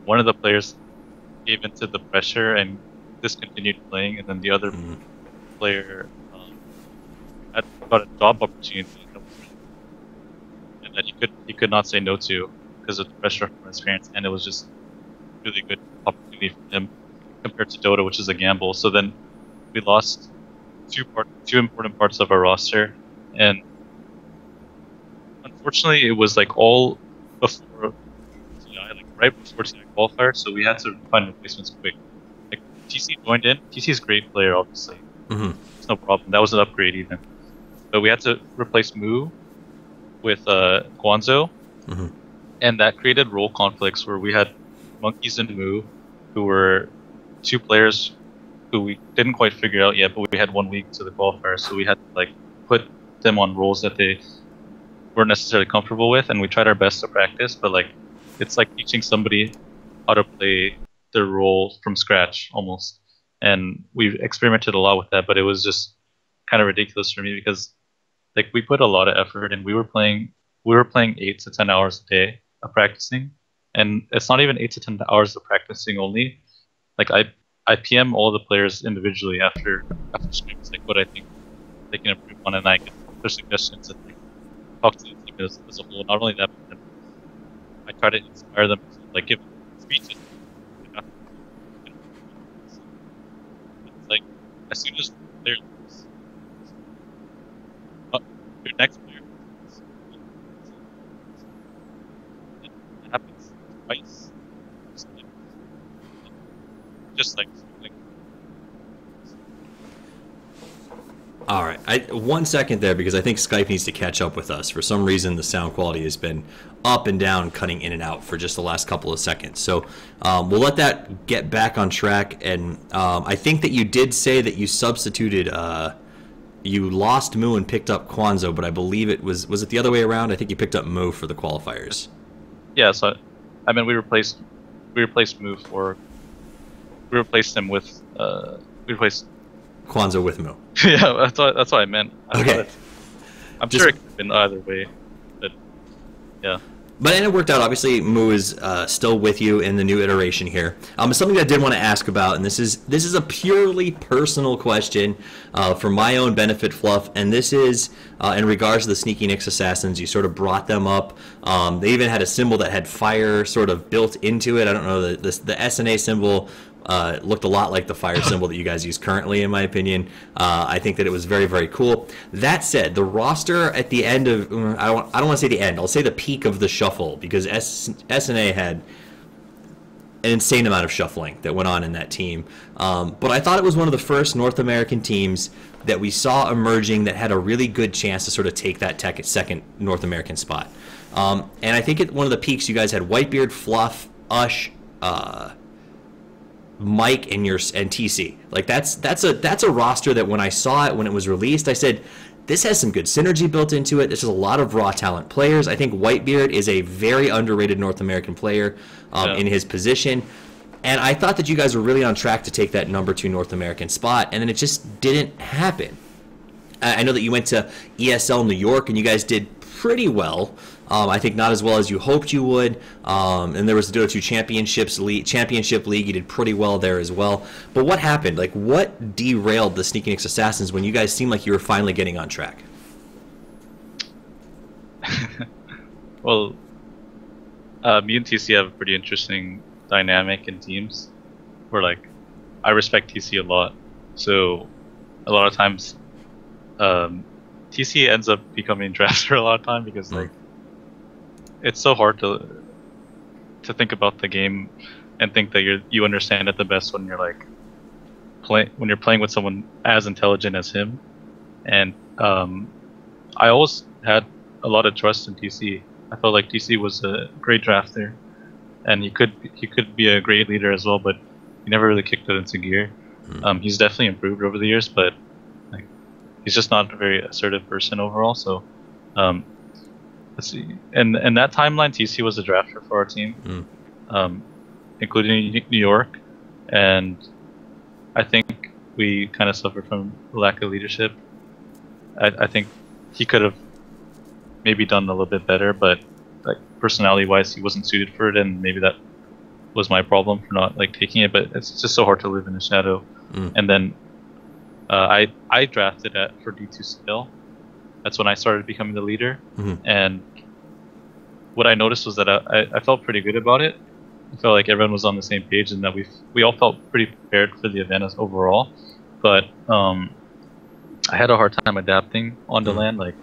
one of the players gave into the pressure and discontinued playing, and then the other player had got a job opportunity and that he could not say no to because of the pressure from his parents, and it was just a really good opportunity for him compared to Dota, which is a gamble. So then we lost two important parts of our roster, and unfortunately it was like all before TI, like right before TI qualifier, so we had to find replacements quick. Like TC joined in. TC's a great player, obviously. It's no problem. That was an upgrade even. But we had to replace Mu with Guanzo, and that created role conflicts where we had Monkeys and Mu, who were 2 players who we didn't quite figure out yet, but we had 1 week to the qualifier, so we had to like put them on roles that they weren't necessarily comfortable with, and we tried our best to practice, but like it's like teaching somebody how to play their role from scratch almost. And we experimented a lot with that, but it was just kind of ridiculous for me because like we put a lot of effort and we were playing 8 to 10 hours a day of practicing, and it's not even 8 to 10 hours of practicing only. Like I PM all the players individually after streams, like what I think they can improve on, and I get their suggestions and like talk to the team as a whole. Not only that, but I try to inspire them, like give speeches. It's like as soon as they're your next player, it happens twice. Just like All right, 1 second there because I think Skype needs to catch up with us. For some reason, the sound quality has been up and down, cutting in and out for just the last couple of seconds. So we'll let that get back on track. And I think that you did say that you substituted, you lost Moo and picked up Kwanzaa, but I believe it was it the other way around? I think you picked up Moo for the qualifiers. Yeah, so I mean we replaced Moo for we replaced him with we replaced Kwanzaa with Moo. Yeah, that's what I meant. Okay. I'm sure it could have been either way, but yeah. But and it worked out. Obviously, Moo is still with you in the new iteration here. Something I did want to ask about, and this is a purely personal question for my own benefit, Fluff, and this is in regards to the Sneaky Nyx Assassins. You sort of brought them up. They even had a symbol that had fire sort of built into it. I don't know, the SNA symbol looked a lot like the fire symbol that you guys use currently, in my opinion. I think that it was very, very cool. That said, the roster at the end of, I don't want to say the end, I'll say the peak of the shuffle, because SNA had an insane amount of shuffling that went on in that team. But I thought it was one of the first North American teams that we saw emerging that had a really good chance to sort of take that second North American spot. And I think at one of the peaks, you guys had Whitebeard, Fluff, Ush, Mike, and TC. Like that's a roster that when I saw it when it was released, I said, this has some good synergy built into it. This is a lot of raw talent players. I think Whitebeard is a very underrated North American player in his position. And I thought that you guys were really on track to take that number 2 North American spot, and then it just didn't happen. I know that you went to ESL New York, and you guys did pretty well. I think not as well as you hoped you would. And there was the Dota 2 Championship League. You did pretty well there as well. But what happened? Like, what derailed the Sneaky Nyx Assassins when you guys seemed like you were finally getting on track? Well, me and TC have a pretty interesting dynamic in teams where, like, I respect TC a lot. So a lot of times TC ends up becoming drafter a lot of time because like it's so hard to think about the game and think that you understand it the best when you're like when you're playing with someone as intelligent as him. And I always had a lot of trust in TC. I felt like TC was a great drafter, and he could be a great leader as well, but he never really kicked it into gear. He's definitely improved over the years, but like he's just not a very assertive person overall. So let's see. And that timeline, TC was a drafter for our team, including New York, and I think we kind of suffered from lack of leadership. I think he could have maybe done a little bit better, but like personality-wise, he wasn't suited for it, and maybe that was my problem for not like taking it. But it's just so hard to live in the shadow. And then I drafted for D2 still. That's when I started becoming the leader. And what I noticed was that I felt pretty good about it. I felt like everyone was on the same page, and that we all felt pretty prepared for the event as overall. But I had a hard time adapting on the land. Like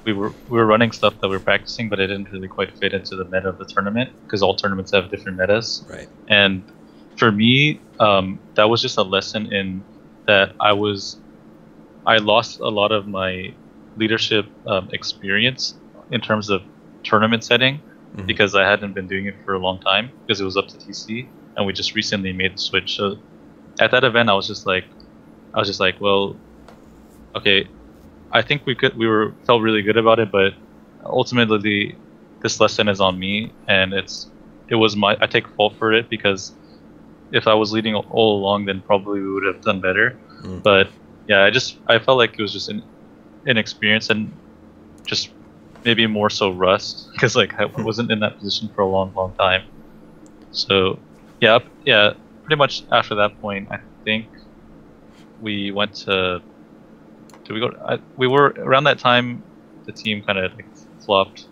we were running stuff that we were practicing, but it didn't really quite fit into the meta of the tournament because all tournaments have different metas. Right. And for me, that was just a lesson in that I lost a lot of my leadership experience in terms of tournament setting because I hadn't been doing it for a long time because it was up to TC, and we just recently made the switch. So at that event, I was just like, well, okay, I think we felt really good about it, but ultimately this lesson is on me, and I take fault for it because if I was leading all along, then probably we would have done better. But yeah, I felt like it was just an inexperience and just maybe more so rust because like I wasn't in that position for a long time. So yeah, pretty much after that point, I think we went to. We were around that time. The team kind of like flopped,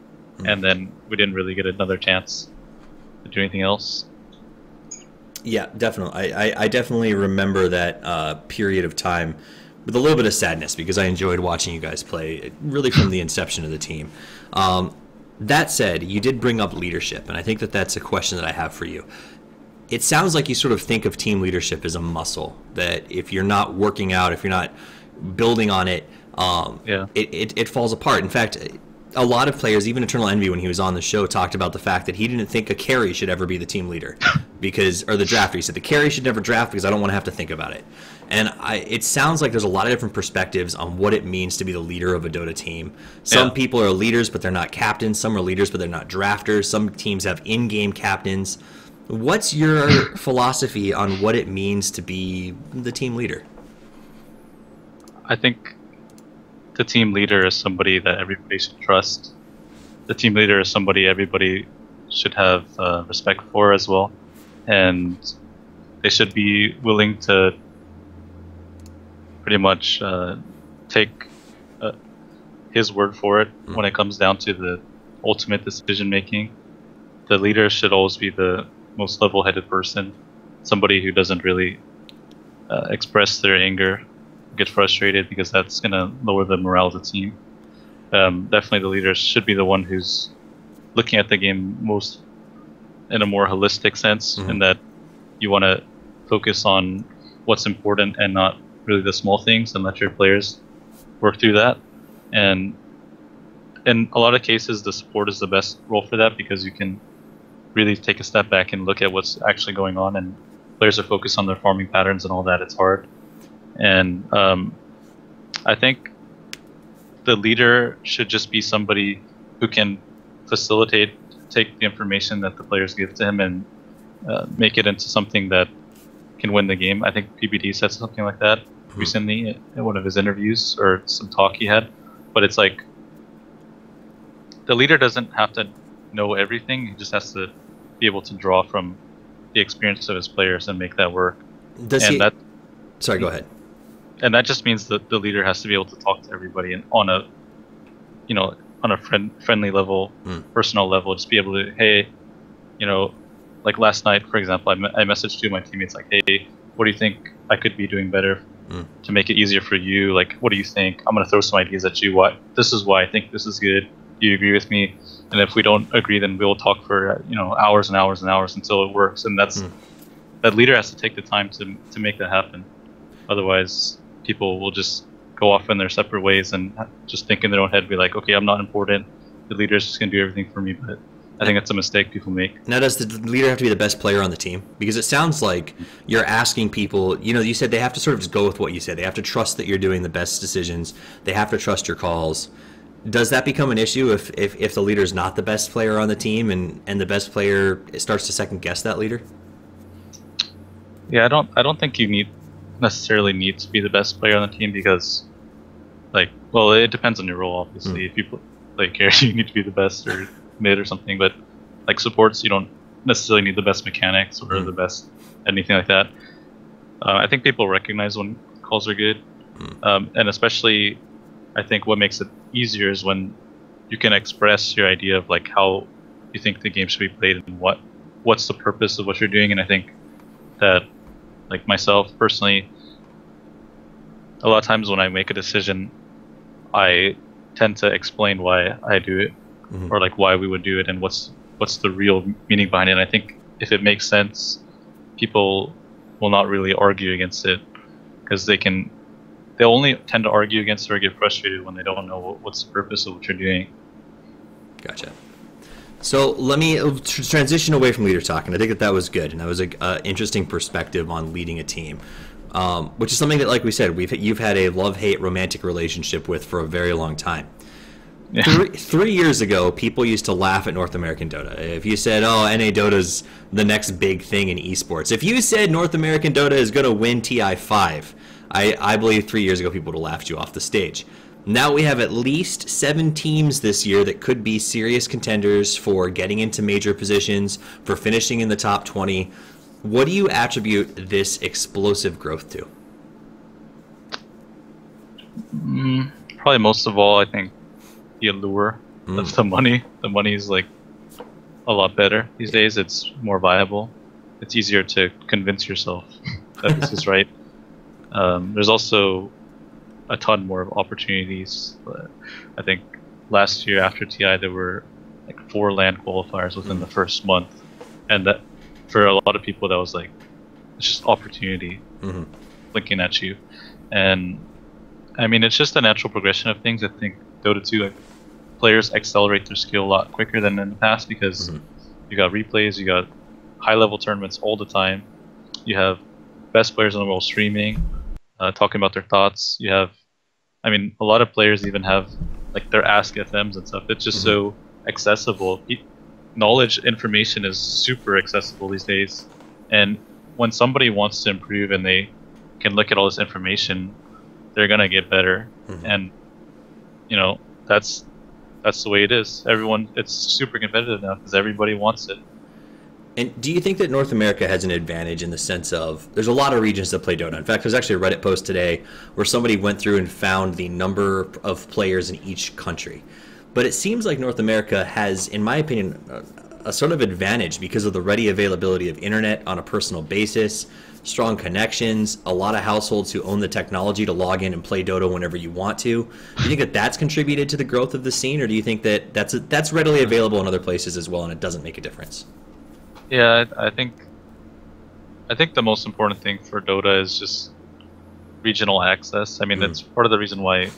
and then we didn't really get another chance to do anything else. Yeah, definitely. I definitely remember that period of time with a little bit of sadness because I enjoyed watching you guys play really from the inception of the team. That said, you did bring up leadership, and I think that that's a question that I have for you. It sounds like you sort of think of team leadership as a muscle, that if you're not working out, if you're not building on it, Yeah. it falls apart. In fact, a lot of players, even Eternal Envy, when he was on the show, talked about the fact that he didn't think a carry should ever be the team leader, or the drafter. He said the carry should never draft because I don't want to have to think about it. And it sounds like there's a lot of different perspectives on what it means to be the leader of a Dota team. Some people are leaders, but they're not captains. Some are leaders, but they're not drafters. Some teams have in-game captains. What's your philosophy on what it means to be the team leader? I think the team leader is somebody that everybody should trust. The team leader is somebody everybody should have respect for as well, and they should be willing to pretty much take his word for it when it comes down to the ultimate decision making. The leader should always be the most level-headed person, somebody who doesn't really express their anger, get frustrated, because that's going to lower the morale of the team. Definitely the leader should be the one who's looking at the game most in a more holistic sense, in that you want to focus on what's important and not really the small things, and let your players work through that. And in a lot of cases, the support is the best role for that, because you can really take a step back and look at what's actually going on, and players are focused on their farming patterns and all that. It's hard. And I think the leader should just be somebody who can take the information that the players give to him and make it into something that can win the game. I think PBD said something like that recently in one of his interviews, or some talk he had. But it's like, the leader doesn't have to know everything. He just has to be able to draw from the experience of his players and make that work. Sorry, go ahead. And that just means that the leader has to be able to talk to everybody, and on a friendly level, personal level, just be able to, hey, like last night, for example, I messaged two of my teammates like, hey, what do you think I could be doing better to make it easier for you? Like, what do you think? I'm going to throw some ideas at you. This is why I think this is good. Do you agree with me? And if we don't agree, then we'll talk for hours and hours and hours until it works. And that leader has to take the time to make that happen. Otherwise, people will just go off in their separate ways and just think in their own head, be like, okay, I'm not important. The leader's just going to do everything for me. But I think that's a mistake people make. Now, does the leader have to be the best player on the team? Because it sounds like you're asking people, you said they have to sort of just go with what you said. They have to trust that you're doing the best decisions. They have to trust your calls. Does that become an issue if the leader's not the best player on the team, and the best player starts to second guess that leader? Yeah, I don't think you necessarily need to be the best player on the team, because it depends on your role, obviously. If you play carry, you need to be the best, or mid or something. But like supports, you don't necessarily need the best mechanics or the best anything like that. I think people recognize when calls are good, and especially I think what makes it easier is when you can express your idea of like how you think the game should be played and what's the purpose of what you're doing. And I think that, like myself personally, a lot of times when I make a decision, I tend to explain why I do it, or like why we would do it, and what's the real meaning behind it. And I think if it makes sense, people will not really argue against it, because they'll only tend to argue against it or get frustrated when they don't know what's the purpose of what you're doing. Gotcha. So let me transition away from leader talk, and I think that was good, and that was an interesting perspective on leading a team, which is something that, like we said, you've had a love-hate romantic relationship with for a very long time. Yeah. 3 years ago, people used to laugh at North American Dota. If you said, oh, NA Dota's the next big thing in esports. If you said North American Dota is going to win TI5, I believe 3 years ago people would have laughed you off the stage. Now we have at least 7 teams this year that could be serious contenders for getting into major positions, for finishing in the top 20. What do you attribute this explosive growth to? Probably most of all, I think the allure of the money. The money is like a lot better these days. It's more viable. It's easier to convince yourself that this is right. There's also a ton more opportunities. I think last year after TI there were like 4 LAN qualifiers within the first month, and that for a lot of people that was like, it's just opportunity blinking at you. And I mean, it's just a natural progression of things. I think Dota 2, like, players accelerate their skill a lot quicker than in the past because you got replays, you got high-level tournaments all the time. You have best players in the world streaming, talking about their thoughts. You have, I mean, a lot of players even have like their Ask FMs and stuff. It's just so accessible. Knowledge, information is super accessible these days, and when somebody wants to improve and they can look at all this information, they're gonna get better. And you know, that's the way it is. Everyone, it's super competitive now because everybody wants it. And do you think that North America has an advantage in the sense of there's a lot of regions that play Dota? In fact, there's actually a Reddit post today where somebody went through and found the number of players in each country. But it seems like North America has, in my opinion, a sort of advantage because of the ready availability of internet on a personal basis, strong connections, a lot of households who own the technology to log in and play Dota whenever you want to. Do you think that that's contributed to the growth of the scene, or do you think that that's readily available in other places as well and it doesn't make a difference? Yeah, I think the most important thing for Dota is just regional access. I mean, that's part of the reason why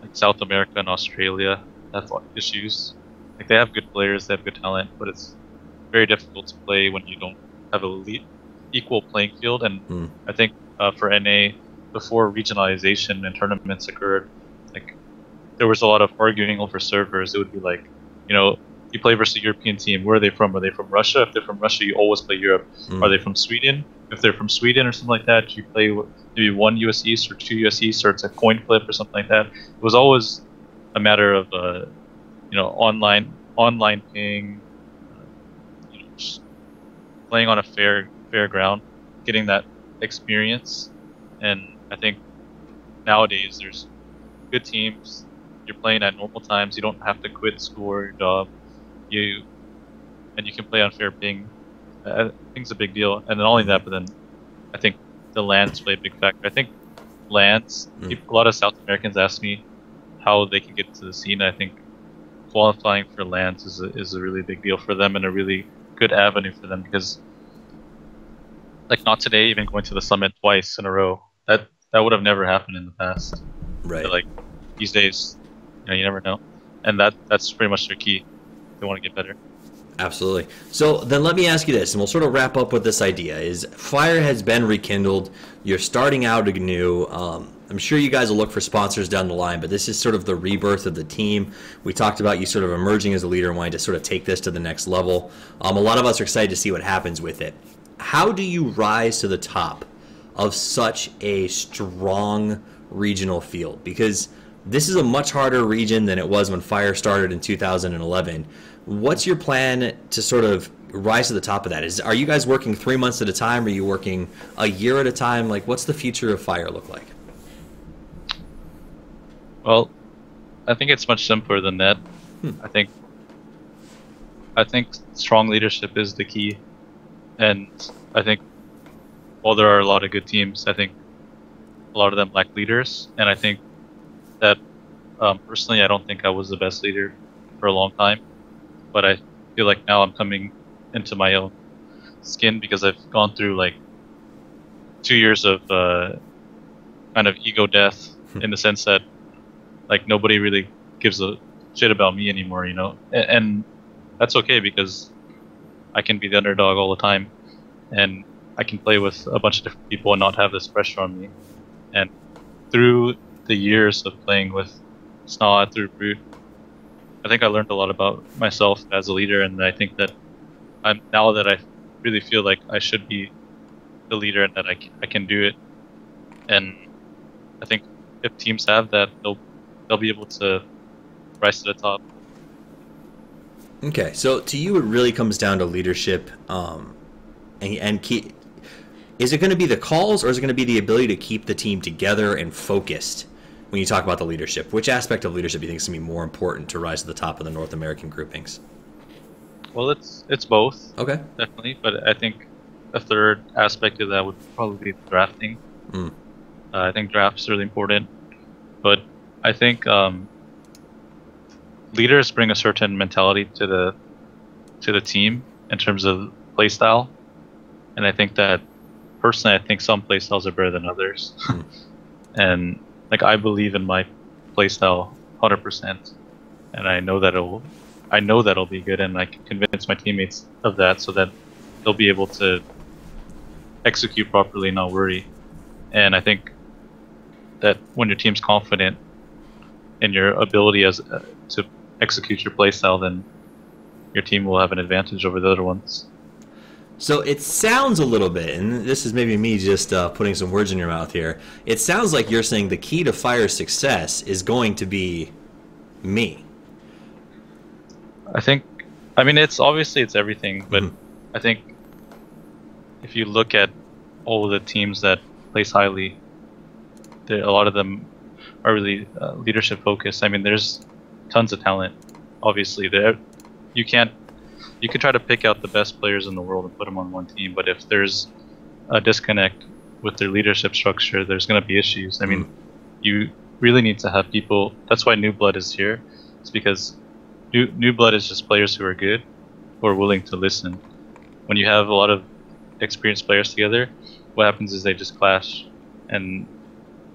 like South America and Australia have issues. Like they have good players, they have good talent, but it's very difficult to play when you don't have a equal playing field. And I think for NA, before regionalization and tournaments occurred, like there was a lot of arguing over servers. It would be like, you know, you play versus a European team. Where are they from? Are they from Russia? If they're from Russia, you always play Europe. Are they from Sweden? If they're from Sweden or something like that, you play maybe 1 US East or 2 US East, or it's a coin flip or something like that. It was always a matter of you know, online ping, you know, just playing on a fair ground, getting that experience. And I think nowadays there's good teams. You're playing at normal times. You don't have to quit school or your job. You can play on fair ping. I think it's a big deal. And not only that, but then I think the LANs play a big factor. I think LANs, a lot of South Americans ask me how they can get to the scene. I think qualifying for LANs is a really big deal for them and a really good avenue for them because, like, not today, even going to the summit twice in a row, that would have never happened in the past. Right. But, like, these days, you know, you never know. And that's pretty much their key. They want to get better. Absolutely. So then let me ask you this, and we'll sort of wrap up with this idea, is fire has been rekindled. You're starting out anew. I'm sure you guys will look for sponsors down the line, but this is sort of the rebirth of the team. We talked about you sort of emerging as a leader and wanting to sort of take this to the next level. A lot of us are excited to see what happens with it. How do you rise to the top of such a strong regional field? Because this is a much harder region than it was when Fire started in 2011. What's your plan to sort of rise to the top of that? Are you guys working 3 months at a time? Are you working a year at a time? Like, what's the future of Fire look like? Well, I think it's much simpler than that. I think strong leadership is the key, and I think while there are a lot of good teams, I think a lot of them lack leaders, and I think that personally, I don't think I was the best leader for a long time, but I feel like now I'm coming into my own skin because I've gone through like 2 years of kind of ego death in the sense that like nobody really gives a shit about me anymore, you know, and that's okay because I can be the underdog all the time, and I can play with a bunch of different people and not have this pressure on me. And through the years of playing with Snod, through Brute, I think I learned a lot about myself as a leader, and I think that now that I really feel like I should be the leader and that I can do it. And I think if teams have that, they'll be able to rise to the top. Okay, so to you, it really comes down to leadership, and key. Is it going to be the calls, or is it going to be the ability to keep the team together and focused? When you talk about the leadership, which aspect of leadership do you think is going to be more important to rise to the top of the North American groupings? Well, it's both. Okay. Definitely, but I think a third aspect of that would probably be drafting. I think draft's really important, but I think leaders bring a certain mentality to the team in terms of play style, and I think that personally, I think some play styles are better than others, and like I believe in my playstyle 100%, and I know that'll be good, and I can convince my teammates of that so that they'll be able to execute properly, not worry. And I think that when your team's confident in your ability to execute your playstyle, then your team will have an advantage over the other ones. So it sounds a little bit, and this is maybe me just putting some words in your mouth here. It sounds like you're saying the key to Fire's success is going to be me. I mean, it's everything, but I think if you look at all of the teams that place highly, a lot of them are really leadership focused. I mean, there's tons of talent. Obviously, you could try to pick out the best players in the world and put them on one team, but if there's a disconnect with their leadership structure, there's going to be issues. I mean, you really need to have people. That's why New Blood is here. It's because New Blood is just players who are good, who are willing to listen. When you have a lot of experienced players together, what happens is they just clash, and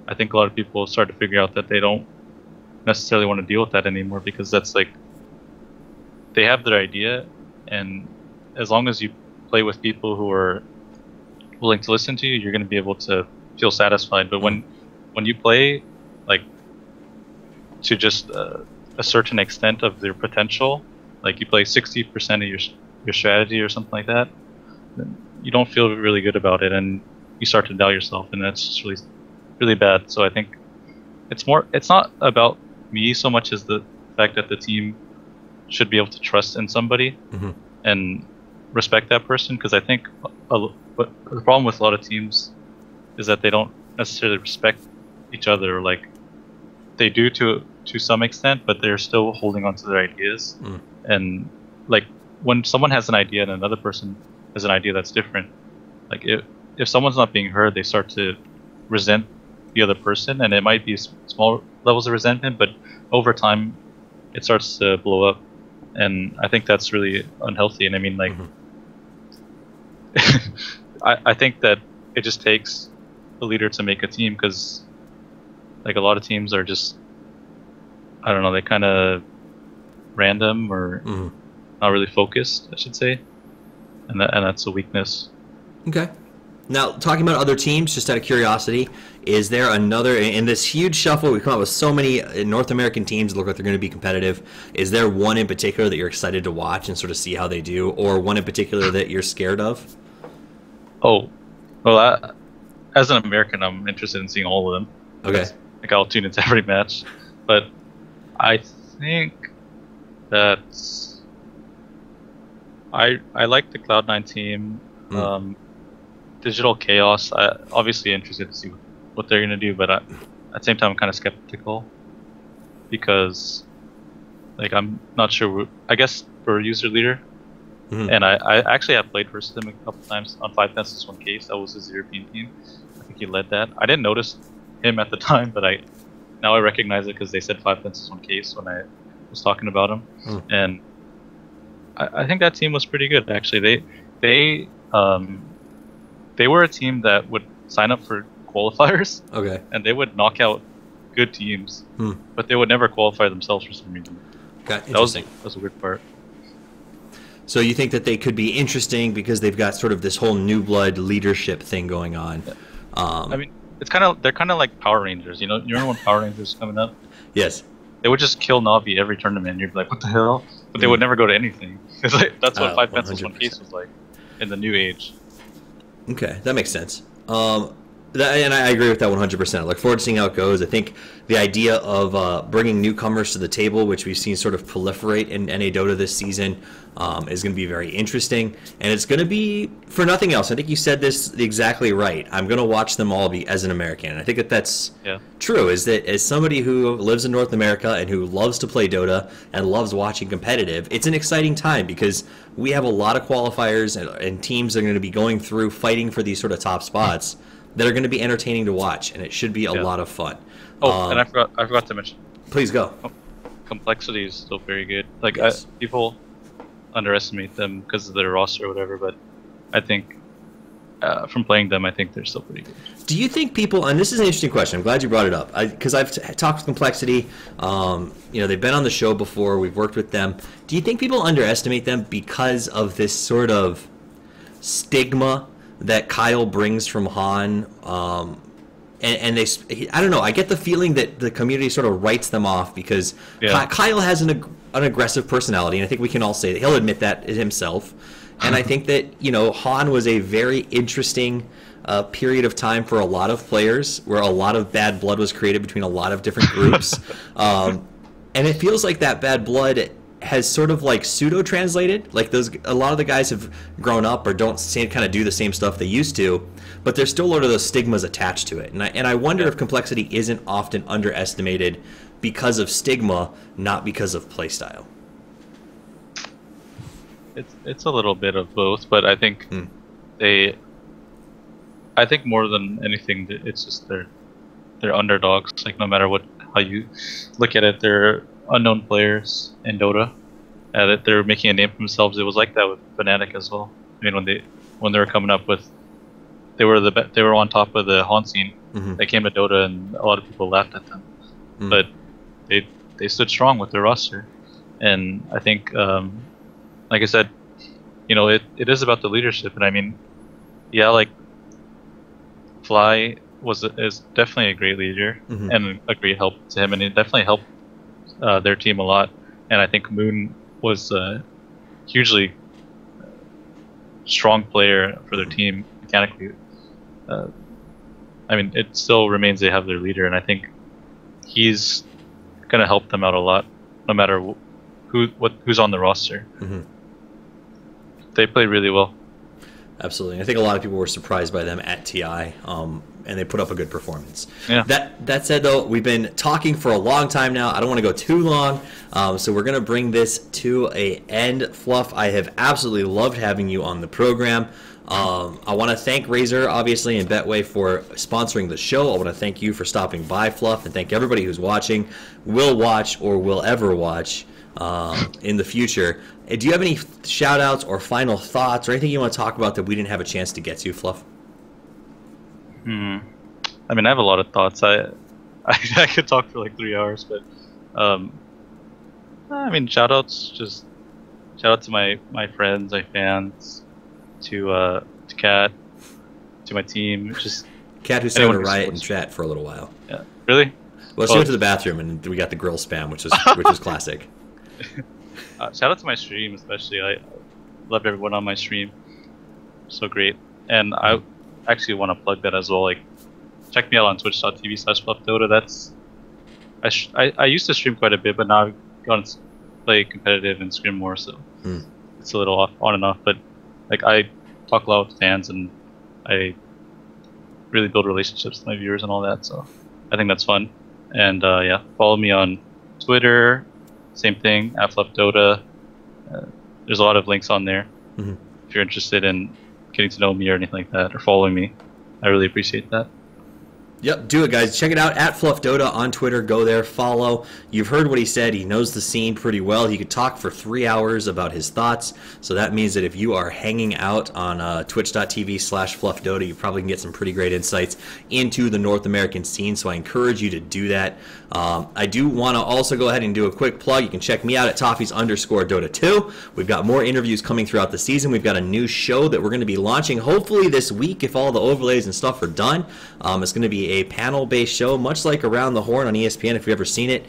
I think a lot of people start to figure out that they don't necessarily want to deal with that anymore, because that's like, they have their idea, and as long as you play with people who are willing to listen to you, you're going to be able to feel satisfied. But when you play like to just a certain extent of their potential, like you play 60% of your strategy or something like that, then you don't feel really good about it, and you start to doubt yourself, and that's just really bad. So I think it's not about me so much as the fact that the team should be able to trust in somebody and respect that person, because I think the problem with a lot of teams is that they don't necessarily respect each other. Like, they do to some extent, but they're still holding on to their ideas. And like, when someone has an idea and another person has an idea that's different, like if someone's not being heard, they start to resent the other person, and it might be small levels of resentment, but over time it starts to blow up, and I think that's really unhealthy. And I mean, like, I think that it just takes a leader to make a team, because like a lot of teams are just, I don't know, they kind of random or not really focused, I should say, and that's a weakness. Okay. Now, talking about other teams, just out of curiosity, is there another, in this huge shuffle, we've come up with so many North American teams that look like they're going to be competitive. Is there one in particular that you're excited to watch and sort of see how they do, or one in particular that you're scared of? Oh, well, as an American, I'm interested in seeing all of them. Okay. Like, I'll tune into every match. But I think that I like the Cloud9 team. Digital Chaos, obviously interested to see what they're going to do, but at the same time I'm kind of skeptical, because like, I'm not sure. I guess for user leader, and I actually have played versus him a couple times on 5 Pencils 1 Case. That was his European team. I think he led that. I didn't notice him at the time, but now I recognize it because they said 5 Pencils 1 Case when I was talking about him. And I think that team was pretty good, actually. They were a team that would sign up for qualifiers, and they would knock out good teams, but they would never qualify themselves for some reason. Okay, that was a weird part. So you think that they could be interesting because they've got sort of this whole New Blood leadership thing going on? Yeah. I mean, they're kind of like Power Rangers. You know when Power Rangers are coming up? Yes. They would just kill Navi every tournament, and you'd be like, what the hell? But they would never go to anything. Like, that's what 5 Pencils 1 Case was like in the new age. Okay, that makes sense. And I agree with that 100%. I look forward to seeing how it goes. I think the idea of bringing newcomers to the table, which we've seen sort of proliferate in NA Dota this season, is going to be very interesting. And it's going to be, for nothing else, I think you said this exactly right, I'm going to watch them all as an American. And I think that's true, is that as somebody who lives in North America and who loves to play Dota and loves watching competitive, it's an exciting time because we have a lot of qualifiers and teams that are going to be going through fighting for these sort of top spots that are going to be entertaining to watch, and it should be a lot of fun. Oh, and I forgot to mention. Please go. Complexity is still very good. Like, people underestimate them because of their roster or whatever, but I think from playing them, I think they're still pretty good. Do you think people, and this is an interesting question, I'm glad you brought it up, because I've talked with Complexity, they've been on the show before, we've worked with them. Do you think people underestimate them because of this sort of stigma that Kyle brings from Han? And I don't know, I get the feeling that the community sort of writes them off because Kyle has an aggressive personality, and I think we can all say that. He'll admit that himself. And I think that, Han was a very interesting period of time for a lot of players where a lot of bad blood was created between a lot of different groups. And it feels like that bad blood has sort of like pseudo-translated. Like a lot of the guys have grown up or don't kind of do the same stuff they used to, but there's still a lot of those stigmas attached to it. And I wonder if Complexity isn't often underestimated because of stigma, not because of playstyle. It's a little bit of both, but I think I think more than anything, it's just they're underdogs. Like no matter how you look at it, they're unknown players in Dota. They're making a name for themselves. It was like that with Fnatic as well. I mean, when they were coming up with, they were on top of the Han scene. They came to Dota, and a lot of people laughed at them, but they stood strong with their roster, and I think. Like I said, it is about the leadership, and I mean, like Fly is definitely a great leader and a great help to him, and it definitely helped their team a lot. And I think Moon was a hugely strong player for their team mechanically. I mean, it still remains they have their leader, and I think he's gonna help them out a lot, no matter who's on the roster. They played really well. Absolutely. I think a lot of people were surprised by them at TI, and they put up a good performance. Yeah. That said, though, we've been talking for a long time now. I don't want to go too long, so we're going to bring this to an end. Fluff, I have absolutely loved having you on the program. I want to thank Razer, obviously, and Betway for sponsoring the show. I want to thank you for stopping by, Fluff, and thank everybody who's watching, will watch, or will ever watch in the future. Do you have any shout-outs or final thoughts or anything you want to talk about that we didn't have a chance to get to, Fluff? I mean, I have a lot of thoughts. I could talk for like 3 hours, but I mean, shout-outs, just shout out to my friends, my fans, to Kat, to my team. Just Kat, who started a riot in chat for a little while. Yeah, really? Well, she went to the bathroom and we got the girl spam, which was classic. Shout out to my stream, especially. I loved everyone on my stream. So great. And I actually want to plug that as well. Like, check me out on twitch.tv/FluffDota. That's I used to stream quite a bit, but now I've gone to play competitive and scrim more, so it's a little on and off. But like, I talk a lot with fans, and I really build relationships with my viewers and all that. So I think that's fun. And yeah, follow me on Twitter. Same thing, @FluffDota. There's a lot of links on there. If you're interested in getting to know me or anything like that, or following me, I really appreciate that. Yep, do it, guys. Check it out @FluffDota on Twitter. Go there, follow. You've heard what he said. He knows the scene pretty well. He could talk for 3 hours about his thoughts. So that means that if you are hanging out on twitch.tv/FluffDota, you probably can get some pretty great insights into the North American scene. So I encourage you to do that. I do want to also go ahead and do a quick plug. You can check me out at Toffees_Dota2. We've got more interviews coming throughout the season. We've got a new show that we're going to be launching hopefully this week if all the overlays and stuff are done. It's going to be a panel-based show, much like Around the Horn on ESPN, if you've ever seen it.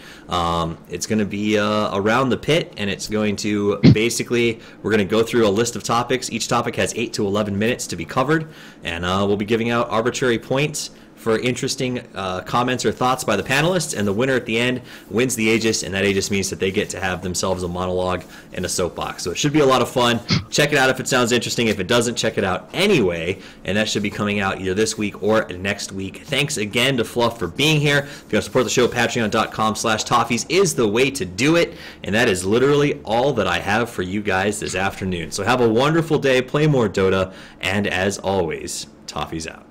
It's going to be Around the Pit, and it's going to basically, we're going to go through a list of topics. Each topic has 8 to 11 minutes to be covered, and we'll be giving out arbitrary points for interesting comments or thoughts by the panelists, and the winner at the end wins the Aegis, and that Aegis means that they get to have themselves a monologue and a soapbox. So it should be a lot of fun. Check it out if it sounds interesting. If it doesn't, check it out anyway, and that should be coming out either this week or next week. Thanks again to Fluff for being here. If you want to support the show, patreon.com/Toffees is the way to do it, and that is literally all that I have for you guys this afternoon. So have a wonderful day, play more Dota, and as always, Toffees out.